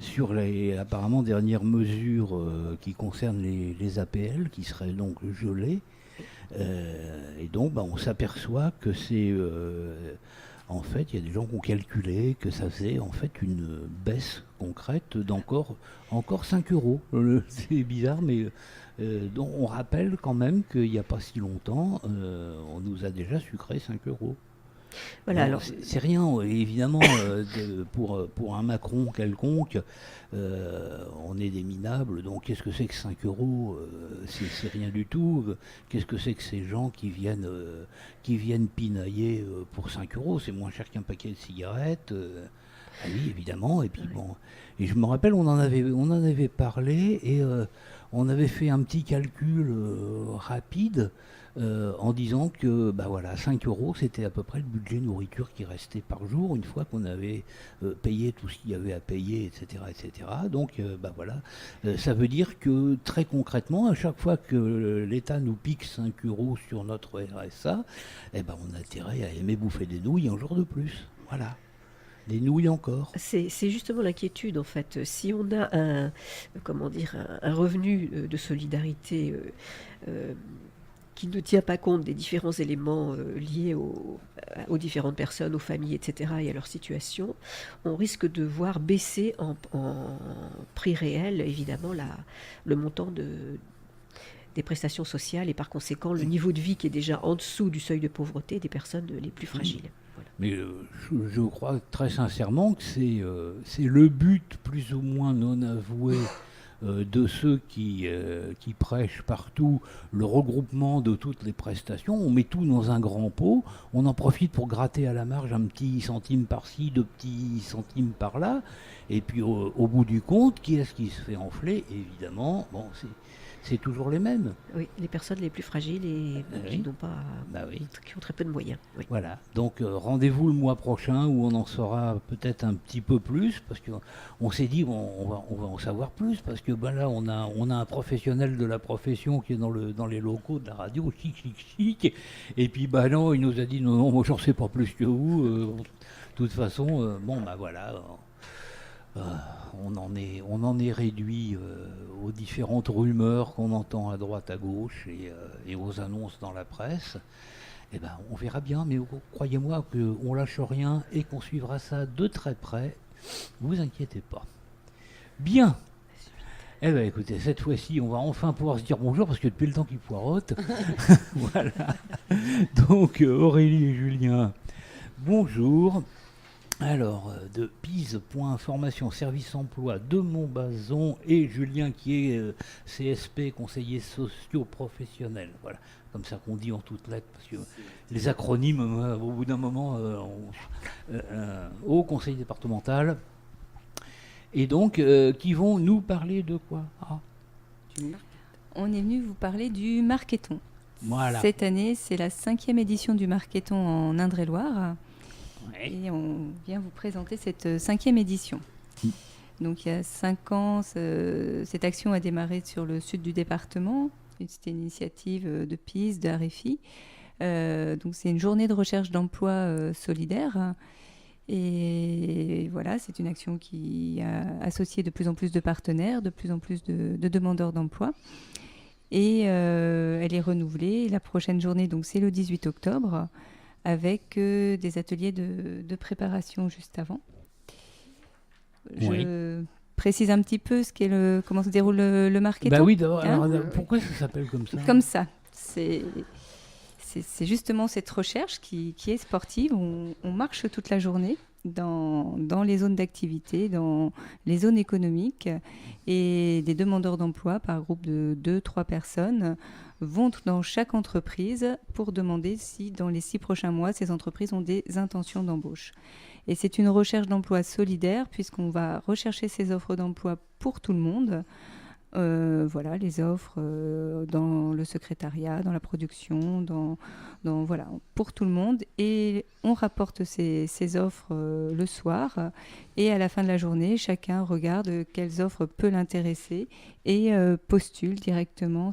sur les apparemment dernières mesures qui concernent les APL, qui seraient donc gelées. Et donc, on s'aperçoit que c'est... en fait, il y a des gens qui ont calculé que ça faisait en fait une baisse concrète d'encore 5 euros. C'est bizarre, mais donc on rappelle quand même qu'il n'y a pas si longtemps, on nous a déjà sucré 5 euros. Voilà, alors c'est rien, évidemment, pour un Macron quelconque, on est des minables, donc qu'est-ce que c'est que 5 euros c'est rien du tout. Qu'est-ce que c'est que ces gens qui viennent pinailler pour 5 euros? C'est moins cher qu'un paquet de cigarettes. Ah oui, évidemment, et puis bon. Et je me rappelle, on en avait parlé, et on avait fait un petit calcul rapide, en disant que 5 euros, c'était à peu près le budget nourriture qui restait par jour, une fois qu'on avait payé tout ce qu'il y avait à payer, etc. etc. Donc ça veut dire que très concrètement, à chaque fois que l'État nous pique 5 euros sur notre RSA, on a intérêt à aimer bouffer des nouilles un jour de plus. Voilà. Des nouilles encore. C'est justement l'inquiétude en fait. Si on a un revenu de solidarité qui ne tient pas compte des différents éléments liés aux différentes personnes, aux familles, etc., et à leur situation, on risque de voir baisser en prix réel, évidemment, le montant des prestations sociales et par conséquent le niveau de vie qui est déjà en dessous du seuil de pauvreté des personnes les plus fragiles. Voilà. Mais je crois très sincèrement que c'est le but plus ou moins non avoué de ceux qui prêchent partout le regroupement de toutes les prestations. On met tout dans un grand pot, on en profite pour gratter à la marge un petit centime par-ci, 2 petits centimes par-là, et puis au bout du compte, qui est-ce qui se fait enfler? Évidemment, c'est toujours les mêmes. Oui, les personnes les plus fragiles et qui n'ont pas, qui ont très peu de moyens. Oui. Voilà. Donc rendez-vous le mois prochain où on en saura peut-être un petit peu plus, parce qu'on s'est dit on va en savoir plus, parce que là on a un professionnel de la profession qui est dans les locaux de la radio, chic, et puis non, il nous a dit non, moi j'en sais pas plus que vous. De toute façon, voilà. On en est réduit aux différentes rumeurs qu'on entend à droite, à gauche et aux annonces dans la presse. On verra bien, mais croyez-moi qu'on lâche rien et qu'on suivra ça de très près. Vous inquiétez pas. Bien. Écoutez, cette fois-ci, on va enfin pouvoir se dire bonjour parce que depuis le temps qu'ils poireautent. Voilà. Donc, Aurélie et Julien, bonjour. Alors, de Pise.information service emploi de Montbazon et Julien qui est CSP, conseiller socio-professionnel. Voilà, comme ça qu'on dit en toutes lettres, parce que les acronymes, au bout d'un moment, au conseil départemental. Et donc, qui vont nous parler de quoi? On est venu vous parler du Marketon. Voilà. Cette année, c'est la 5e édition du Marketon en Indre-et-Loire. Et on vient vous présenter cette 5e édition. Donc il y a 5 ans, cette action a démarré sur le sud du département. C'était une initiative de Pise, de RFI. Donc c'est une journée de recherche d'emploi solidaire. Et voilà, c'est une action qui a associé de plus en plus de partenaires, de plus en plus de demandeurs d'emploi. Et elle est renouvelée. La prochaine journée, donc, c'est le 18 octobre. Avec des ateliers de préparation juste avant. Je précise un petit peu comment se déroule le Marketon. Oui, d'abord, pourquoi ça s'appelle comme ça? Comme ça. C'est justement cette recherche qui est sportive. On marche toute la journée dans les zones d'activité, dans les zones économiques. Et des demandeurs d'emploi par groupe de 2-3 personnes vont dans chaque entreprise pour demander si dans les 6 prochains mois, ces entreprises ont des intentions d'embauche. Et c'est une recherche d'emploi solidaire puisqu'on va rechercher ces offres d'emploi pour tout le monde. Voilà, les offres dans le secrétariat, dans la production, voilà, pour tout le monde. Et on rapporte ces offres le soir. Et à la fin de la journée, chacun regarde quelles offres peut l'intéresser et postule directement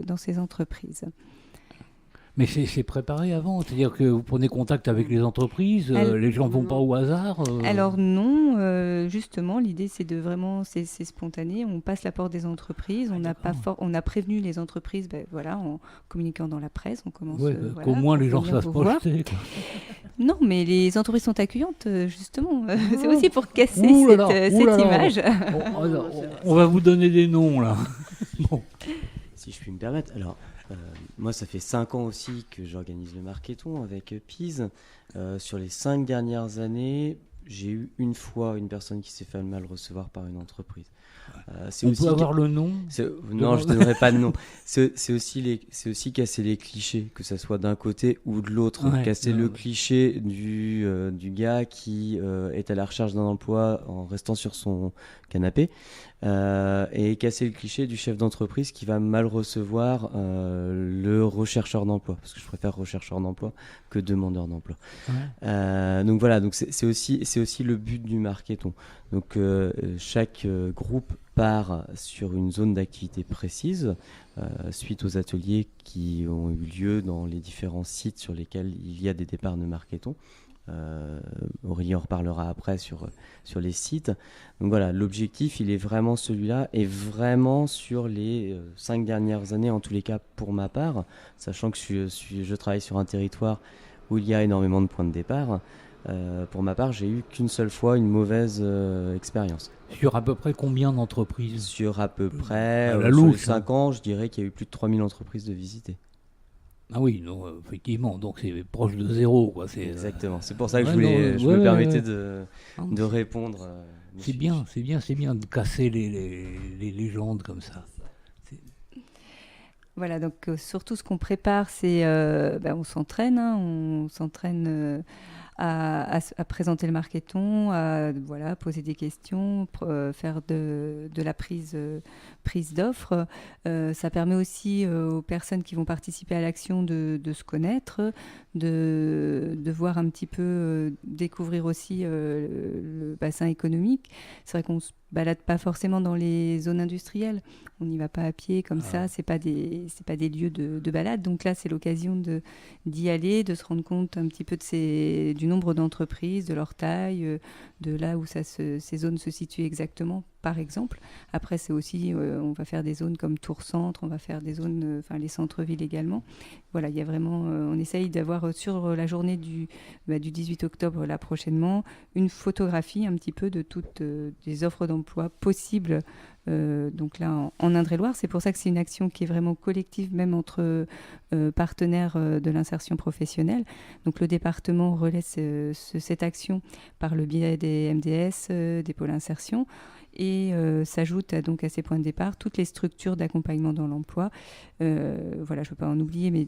dans ces entreprises. Mais c'est préparé avant, c'est-à-dire que vous prenez contact avec les entreprises, les gens ne vont pas au hasard Alors non, justement, l'idée c'est c'est spontané, on passe la porte des entreprises, on a prévenu les entreprises, en communiquant dans la presse, on commence... qu'au moins les gens savent projeter. Non, mais les entreprises sont accueillantes, justement, c'est aussi pour casser cette image. On va vous donner des noms, là. Bon. Si je puis me permettre, alors... moi, ça fait 5 ans aussi que j'organise le Marketon avec Pise. Sur les 5 dernières années, j'ai eu une fois une personne qui s'est fait mal recevoir par une entreprise. On peut avoir le nom? Non, je ne donnerai pas de nom. C'est aussi casser les clichés, que ce soit d'un côté ou de l'autre. Casser le cliché du gars qui est à la recherche d'un emploi en restant sur son canapé. Et casser le cliché du chef d'entreprise qui va mal recevoir le rechercheur d'emploi, parce que je préfère rechercheur d'emploi que demandeur d'emploi. Donc voilà, donc c'est aussi le but du Marketon. Donc chaque groupe part sur une zone d'activité précise, suite aux ateliers qui ont eu lieu dans les différents sites sur lesquels il y a des départs de Marketon. Aurélie en reparlera après sur les sites. Donc voilà, l'objectif, il est vraiment celui-là, et vraiment sur les 5 dernières années, en tous les cas pour ma part, sachant que je travaille sur un territoire où il y a énormément de points de départ. Pour ma part, j'ai eu qu'une seule fois une mauvaise expérience. Sur à peu près combien d'entreprises? Sur à peu près sur les 5 ans, je dirais qu'il y a eu plus de 3000 entreprises de visitées. Ah oui, non, effectivement, donc c'est proche de zéro, quoi. Exactement, c'est pour ça que je me permettais de répondre. C'est bien de casser les légendes comme ça. Voilà, donc surtout ce qu'on prépare, c'est on s'entraîne, on s'entraîne à présenter le Marketon, à poser des questions, faire de la prise d'offres. Ça permet aussi aux personnes qui vont participer à l'action de se connaître, de voir un petit peu, découvrir aussi le bassin économique. C'est vrai qu'on ne se balade pas forcément dans les zones industrielles. On n'y va pas à pied comme ça, c'est pas des lieux de balade. Donc là, c'est l'occasion d'y aller, de se rendre compte un petit peu du nombre d'entreprises, de leur taille, de là où ces zones se situent exactement, par exemple. Après, c'est aussi, on va faire des zones comme Tours-Centre, on va faire des zones, les centres-villes également. Voilà, il y a vraiment, on essaye d'avoir sur la journée du 18 octobre, là prochainement, une photographie un petit peu de toutes les offres d'emploi possibles. Donc là, en Indre-et-Loire, c'est pour ça que c'est une action qui est vraiment collective, même entre partenaires de l'insertion professionnelle. Donc le département relaie cette action par le biais des MDS, des pôles insertion, et s'ajoute donc à ces points de départ toutes les structures d'accompagnement dans l'emploi. Je ne veux pas en oublier, mais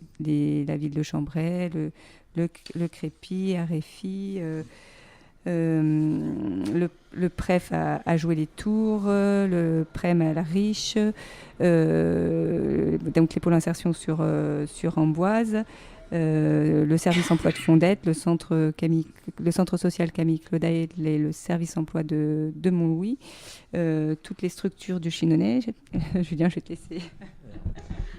la ville de Chambray, le Crépi, Aréfi, le PREF a joué les tours, le PREM à la Riche, donc les pôles insertion sur Amboise, le service emploi de Fondette, le centre social Camille Claudel et le service emploi de Montlouis, toutes les structures du Chinonais. Julien, je vais te laisser.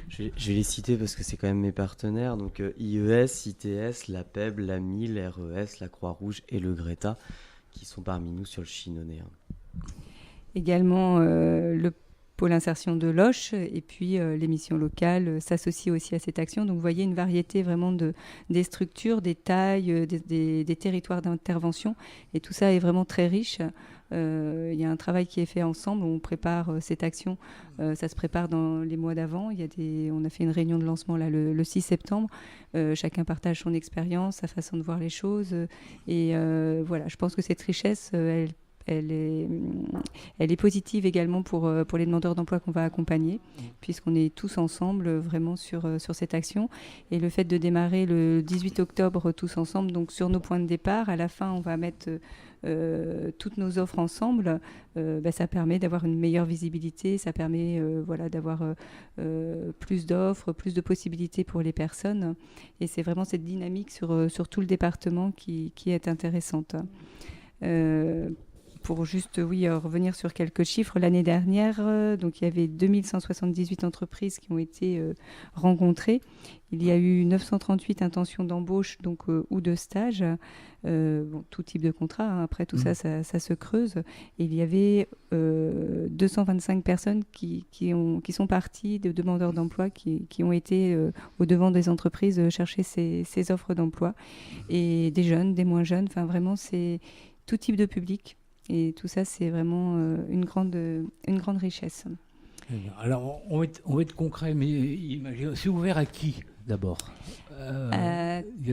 Je vais les citer parce que c'est quand même mes partenaires. Donc IES, ITS, la PEB, l'AMI, l'RES, la Croix-Rouge et le Greta, qui sont parmi nous sur le Chinonais. Également le pôle insertion de Loches, et puis les missions locales s'associent aussi à cette action. Donc vous voyez une variété vraiment des structures, des tailles, des territoires d'intervention, et tout ça est vraiment très riche. Il y a un travail qui est fait ensemble, on prépare cette action, ça se prépare dans les mois d'avant. On a fait une réunion de lancement là, le 6 septembre, chacun partage son expérience, sa façon de voir les choses, et voilà, je pense que cette richesse, elle est positive également pour les demandeurs d'emploi qu'on va accompagner, puisqu'on est tous ensemble vraiment sur cette action. Et le fait de démarrer le 18 octobre tous ensemble, donc sur nos points de départ, à la fin on va mettre toutes nos offres ensemble, ça permet d'avoir une meilleure visibilité, ça permet d'avoir plus d'offres, plus de possibilités pour les personnes. Et c'est vraiment cette dynamique sur tout le département qui est intéressante. Pour juste revenir sur quelques chiffres, l'année dernière, donc il y avait 2178 entreprises qui ont été rencontrées. Il y a eu 938 intentions d'embauche ou de stage, tout type de contrat. Hein. Après tout ça se creuse. Et il y avait 225 personnes qui sont parties de demandeurs d'emploi, qui ont été au devant des entreprises chercher ces offres d'emploi. Et des jeunes, des moins jeunes, enfin vraiment c'est tout type de public. Et tout ça, c'est vraiment une grande richesse. Alors, on va être concret, mais c'est ouvert à qui, d'abord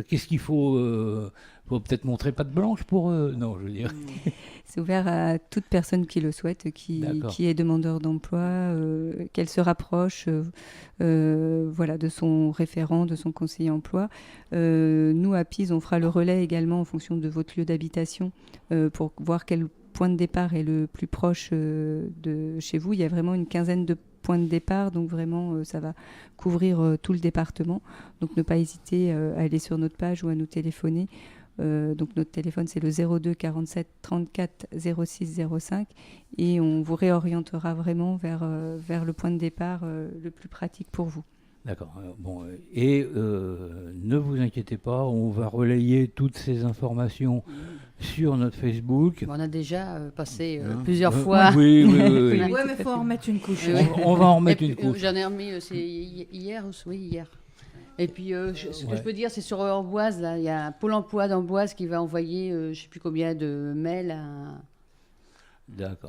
Qu'est-ce qu'il faut faut peut-être montrer patte blanche pour eux. Non, je veux dire. C'est ouvert à toute personne qui le souhaite, qui est demandeur d'emploi, qu'elle se rapproche de son référent, de son conseiller emploi. Nous, à PIS, on fera le relais également en fonction de votre lieu d'habitation pour voir quel point de départ est le plus proche de chez vous. Il y a vraiment une quinzaine de points de départ, donc vraiment ça va couvrir tout le département. Donc ne pas hésiter à aller sur notre page ou à nous téléphoner. Donc notre téléphone, c'est le 02 47 34 06 05 et on vous réorientera vraiment vers le point de départ le plus pratique pour vous. D'accord. Ne vous inquiétez pas, on va relayer toutes ces informations sur notre Facebook. On a déjà passé plusieurs fois. Oui. Ouais, mais il faut en remettre une couche. On va en remettre une couche. J'en ai remis, c'est hier. Et puis, ce que je peux dire, c'est sur Amboise, là, il y a Pôle emploi d'Amboise qui va envoyer, je ne sais plus combien de mails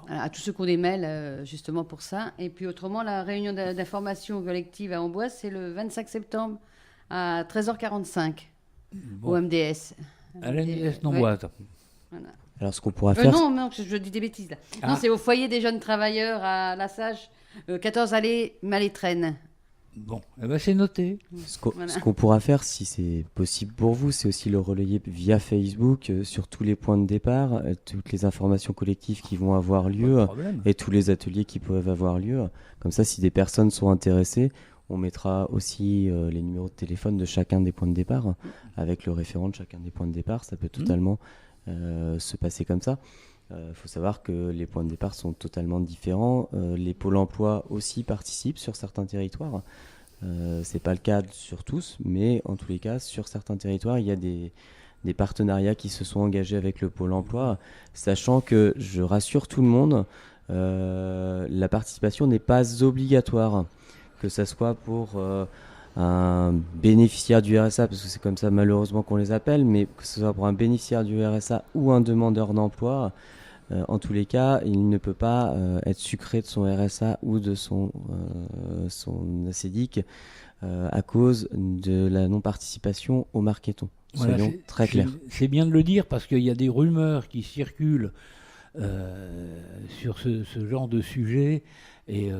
à tous ceux qui ont des mails, justement pour ça. Et puis, autrement, la réunion d'information collective à Amboise, c'est le 25 septembre à 13h45 au MDS. À l'MDS d'Amboise. Voilà. Alors, ce qu'on pourra faire... Non, je dis des bêtises, là. Non, c'est au foyer des jeunes travailleurs à La Sage, 14 allées Malétraine. Bon, c'est noté. Ce qu'on pourra faire, si c'est possible pour vous, c'est aussi le relayer via Facebook sur tous les points de départ, toutes les informations collectives qui vont avoir lieu et tous les ateliers qui peuvent avoir lieu. Comme ça, si des personnes sont intéressées, on mettra aussi les numéros de téléphone de chacun des points de départ avec le référent de chacun des points de départ. Ça peut totalement se passer comme ça. Faut savoir que les points de départ sont totalement différents. Les pôles emploi aussi participent sur certains territoires. C'est pas le cas sur tous, mais en tous les cas, sur certains territoires, il y a des partenariats qui se sont engagés avec le pôle emploi, sachant que, je rassure tout le monde, la participation n'est pas obligatoire, que ça soit pour un bénéficiaire du RSA, parce que c'est comme ça malheureusement qu'on les appelle, mais que ce soit pour un bénéficiaire du RSA ou un demandeur d'emploi, en tous les cas, il ne peut pas être sucré de son RSA ou de son ACEDIC à cause de la non-participation au marketon. Soyons très clairs. C'est bien de le dire parce qu'il y a des rumeurs qui circulent sur ce genre de sujet et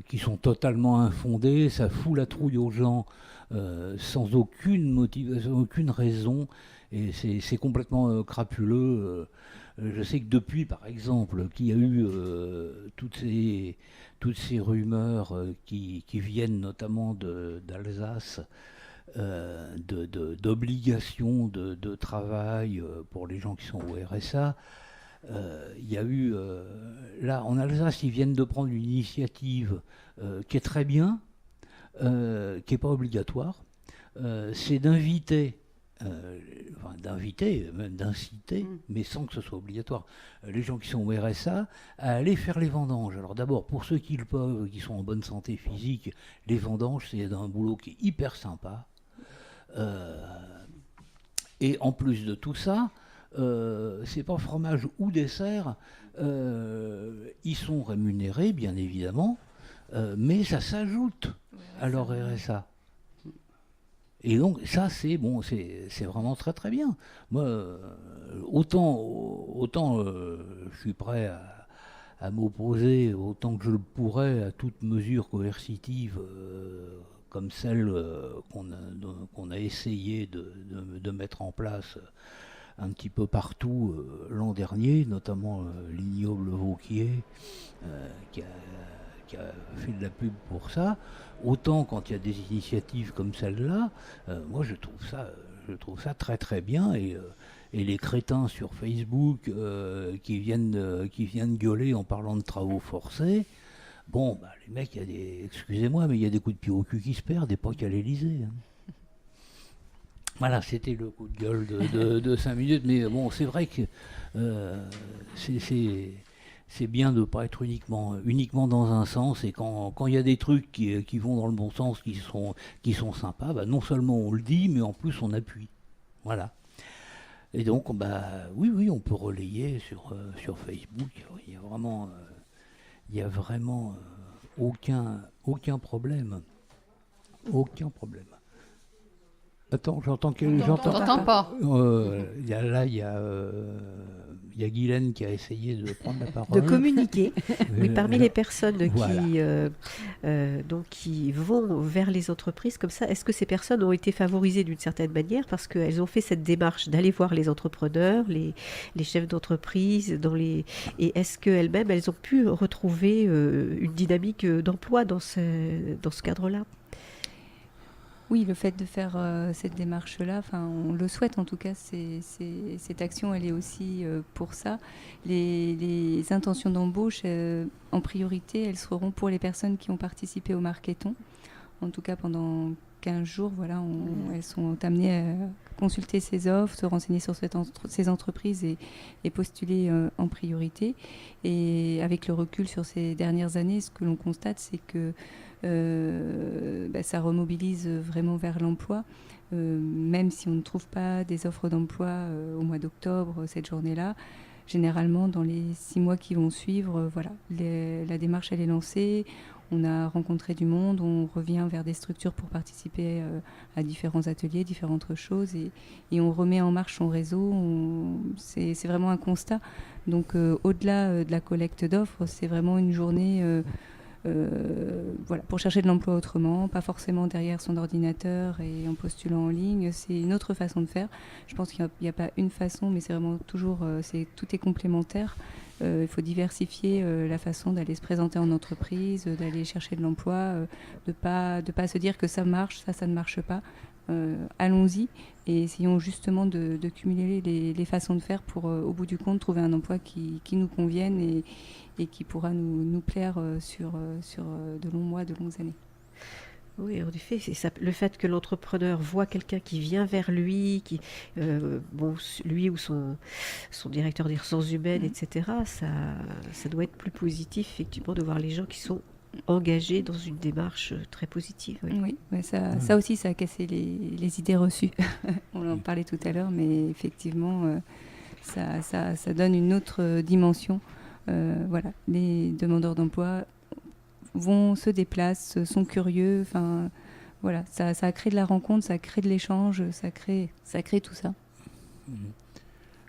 qui sont totalement infondées. Ça fout la trouille aux gens sans aucune motivation, aucune raison. Et c'est complètement crapuleux. Je sais que depuis, par exemple, qu'il y a eu toutes ces rumeurs qui viennent notamment d'Alsace, d'obligations de travail pour les gens qui sont au RSA. Il y a eu, là, en Alsace, ils viennent de prendre une initiative qui est très bien, qui n'est pas obligatoire. C'est d'inviter, même d'inciter, mais sans que ce soit obligatoire, les gens qui sont au RSA à aller faire les vendanges. Alors d'abord, pour ceux qui le peuvent, qui sont en bonne santé physique, les vendanges, c'est un boulot qui est hyper sympa. Et en plus de tout ça, c'est pas fromage ou dessert, ils sont rémunérés, bien évidemment, mais ça s'ajoute à leur RSA. Et donc ça c'est vraiment très très bien. Moi autant je suis prêt à m'opposer autant que je le pourrais à toute mesure coercitive comme celle qu'on a essayé de mettre en place un petit peu partout l'an dernier, notamment l'ignoble Vauquier qui a fait de la pub pour ça. Autant quand il y a des initiatives comme celle-là, moi je trouve ça très très bien et les crétins sur Facebook qui viennent gueuler en parlant de travaux forcés, les mecs, excusez-moi, mais il y a des coups de pied au cul qui se perdent et pas qu'à l'Élysée. Voilà, c'était le coup de gueule de 5 minutes, mais bon, c'est vrai que c'est bien de ne pas être uniquement dans un sens, et quand il y a des trucs qui vont dans le bon sens, qui sont sympas, non seulement on le dit, mais en plus on appuie. Voilà. Et donc, oui, on peut relayer sur Facebook. Il y a vraiment aucun problème. Aucun problème. Attends, j'entends que... J'entends pas. Il y a Guylaine qui a essayé de prendre la parole. De communiquer. Oui, parmi les personnes qui vont vers les entreprises comme ça, est-ce que ces personnes ont été favorisées d'une certaine manière parce qu'elles ont fait cette démarche d'aller voir les entrepreneurs, les chefs d'entreprise, et est-ce qu'elles-mêmes, elles ont pu retrouver une dynamique d'emploi dans ce cadre-là ? Oui, le fait de faire cette démarche-là, on le souhaite en tout cas, cette action, elle est aussi pour ça. Les intentions d'embauche, en priorité, elles seront pour les personnes qui ont participé au Marketon. En tout cas, pendant 15 jours, voilà, elles sont amenées à consulter ces offres, se renseigner sur ces entreprises et postuler en priorité. Et avec le recul sur ces dernières années, ce que l'on constate, c'est que ça remobilise vraiment vers l'emploi, même si on ne trouve pas des offres d'emploi au mois d'octobre, cette journée-là. Généralement, dans les 6 mois qui vont suivre, la démarche elle est lancée, on a rencontré du monde, on revient vers des structures pour participer à différents ateliers, différentes choses, et on remet en marche son réseau. C'est vraiment un constat. Donc au-delà de la collecte d'offres, c'est vraiment une journée pour chercher de l'emploi autrement, pas forcément derrière son ordinateur et en postulant en ligne. C'est une autre façon de faire. Je pense qu'il n'y a pas une façon, mais c'est vraiment toujours, tout est complémentaire. Il faut diversifier la façon d'aller se présenter en entreprise, d'aller chercher de l'emploi, de pas se dire que ça marche, ça ne marche pas. Allons-y et essayons justement de cumuler les façons de faire pour, au bout du compte, trouver un emploi qui nous convienne et qui pourra nous plaire sur de longs mois, de longues années. Oui, en effet, c'est ça. Le fait que l'entrepreneur voit quelqu'un qui vient vers lui, lui ou son directeur des ressources humaines, etc., ça doit être plus positif, effectivement, de voir les gens qui sont engagés dans une démarche très positive. Oui, ça aussi, ça a cassé les idées reçues. On en parlait tout à l'heure, mais effectivement, ça donne une autre dimension. Les demandeurs d'emploi se déplacent, sont curieux. Ça crée de la rencontre, ça crée de l'échange, ça crée tout ça.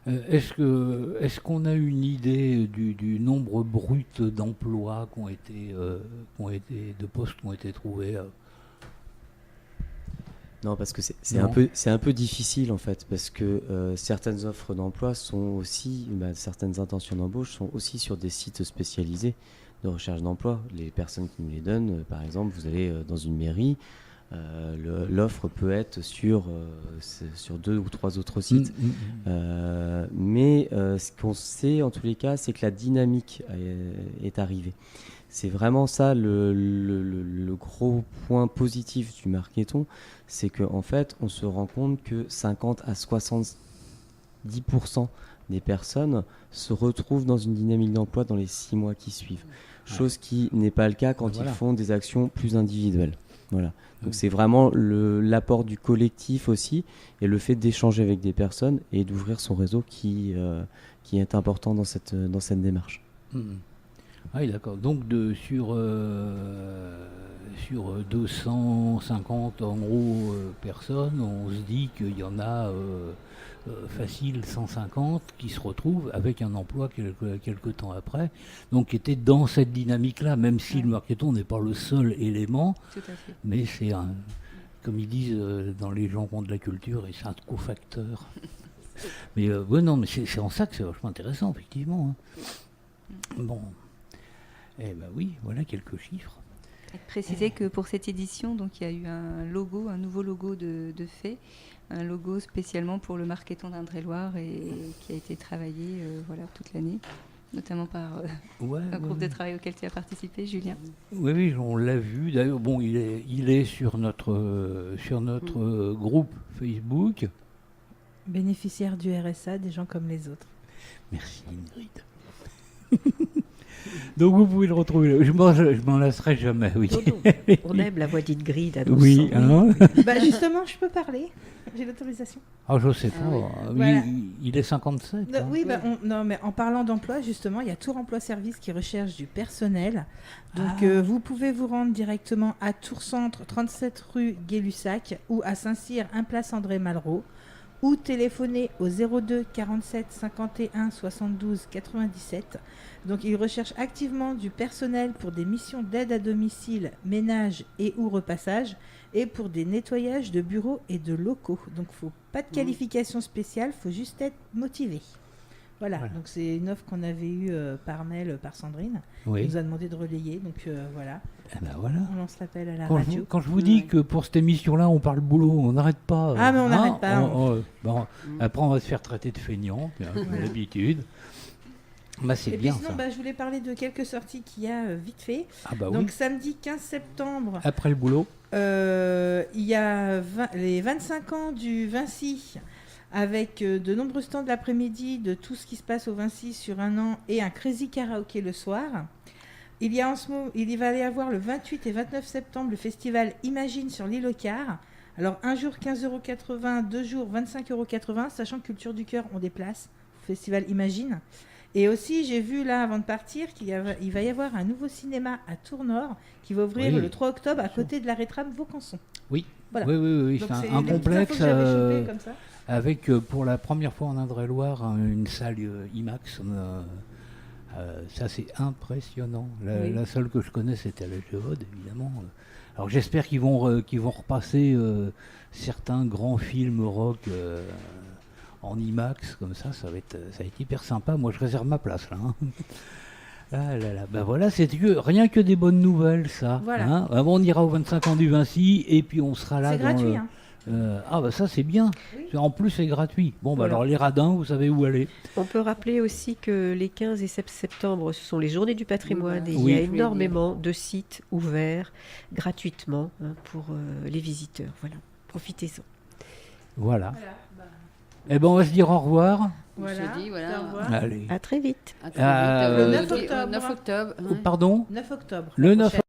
Est-ce qu'on a une idée du nombre brut d'emplois de postes qui ont été trouvés Non, parce que c'est un peu difficile en fait, parce que certaines offres d'emploi sont aussi, certaines intentions d'embauche sont aussi sur des sites spécialisés de recherche d'emploi. Les personnes qui nous les donnent, par exemple, vous allez dans une mairie, l'offre peut être sur 2 ou 3 autres sites. Mais ce qu'on sait en tous les cas, c'est que la dynamique est arrivée. C'est vraiment ça le gros point positif du Marketon, c'est qu'en fait, on se rend compte que 50 à 70% des personnes se retrouvent dans une dynamique d'emploi dans les 6 mois qui suivent. Chose qui n'est pas le cas quand ils font des actions plus individuelles. Voilà. Donc c'est vraiment l'apport du collectif aussi, et le fait d'échanger avec des personnes et d'ouvrir son réseau qui est important dans cette démarche. Oui, d'accord. Donc sur 250 en gros personnes, on se dit qu'il y en a facile 150 qui se retrouvent avec un emploi quelques temps après, donc qui étaient dans cette dynamique-là, même si le Marketon n'est pas le seul élément, mais c'est comme ils disent dans les gens qui ont de la culture, et c'est un cofacteur. Mais mais c'est en ça que c'est vachement intéressant, effectivement. Bon. Eh ben oui, voilà quelques chiffres. Et préciser que pour cette édition, donc il y a eu un nouveau logo de fait, un logo spécialement pour le Marketon d'Indre-et-Loire et qui a été travaillé toute l'année, notamment par un groupe de travail auquel tu as participé, Julien. Oui, on l'a vu. D'ailleurs, il est sur notre groupe Facebook. Bénéficiaire du RSA, des gens comme les autres. Merci Ingrid. Donc vous pouvez le retrouver. Je m'en lasserai jamais, oui. On aime la voix d'Ingrid à oui, hein. Justement, je peux parler. J'ai l'autorisation. Je sais pas. Voilà. Il est 57. Oui, mais en parlant d'emploi, justement, il y a Tour Emploi Service qui recherche du personnel. Donc vous pouvez vous rendre directement à Tours Centre, 37 rue Gay-Lussac, ou à Saint-Cyr, 1 place André Malraux, ou téléphoner au 02 47 51 72 97. Donc ils recherchent activement du personnel pour des missions d'aide à domicile, ménage et ou repassage, et pour des nettoyages de bureaux et de locaux. Donc il ne faut pas de qualification spéciale, il faut juste être motivé. Voilà, Voilà. donc c'est une offre qu'on avait eue par mail par Sandrine. Elle Oui. nous a demandé de relayer, donc voilà. Eh ben voilà. On lance l'appel à la Quand radio. je vous dis Ouais. que pour cette émission-là, on parle boulot, on n'arrête pas. Ah, mais on n'arrête pas, Bon, après, on va se faire traiter de feignant, comme d'habitude. Bah, c'est Et bien puis sinon, ça. je voulais parler de quelques sorties qu'il y a vite fait. Ah bah Donc oui. samedi 15 septembre, Après le boulot. il y a les 25 ans du Vinci, avec de nombreux stands de l'après-midi de tout ce qui se passe au Vinci sur un an et un crazy karaoké le soir. Il va y avoir le 28 et 29 septembre le festival Imagine sur l'île aux Cars. Alors un jour 15,80 €, 2 jours 25,80 €, sachant que Culture du Cœur ont des places au festival Imagine. Et aussi, j'ai vu là, avant de partir, il va y avoir un nouveau cinéma à Tournord qui va ouvrir Oui. le 3 octobre à côté de la Rétrame Vaucanson. Oui. Voilà. Oui. Donc, C'est c'est un les petites infos complexe que j'avais chopées comme ça. avec, pour la première fois en Indre-et-Loire, une salle IMAX. Ça, c'est impressionnant. Oui. La seule que je connais, c'était à la Géode, évidemment. Alors, j'espère qu'ils vont repasser certains grands films rock en IMAX, comme ça va être hyper sympa. Moi, je réserve ma place, là. Hein. Ah là là, ben voilà, rien que des bonnes nouvelles, ça. Voilà. Hein. Avant, on ira aux 25 ans du Vinci, et puis on sera là C'est dans gratuit. le... Hein. Ah bah ça c'est bien. Oui. En plus c'est gratuit. Bon bah Voilà. alors les radins, vous savez où aller. On peut rappeler aussi que les 15 et 16 septembre, ce sont les journées du patrimoine et il Oui. y a énormément de sites ouverts gratuitement pour les visiteurs. Voilà, profitez-en. Voilà. Eh ben on va se dire au revoir. On se dit, voilà. Au revoir. Allez. À très vite. À très vite. Le 9 au octobre. 9 octobre. Oh, pardon 9 octobre. Le la 9 prochaine.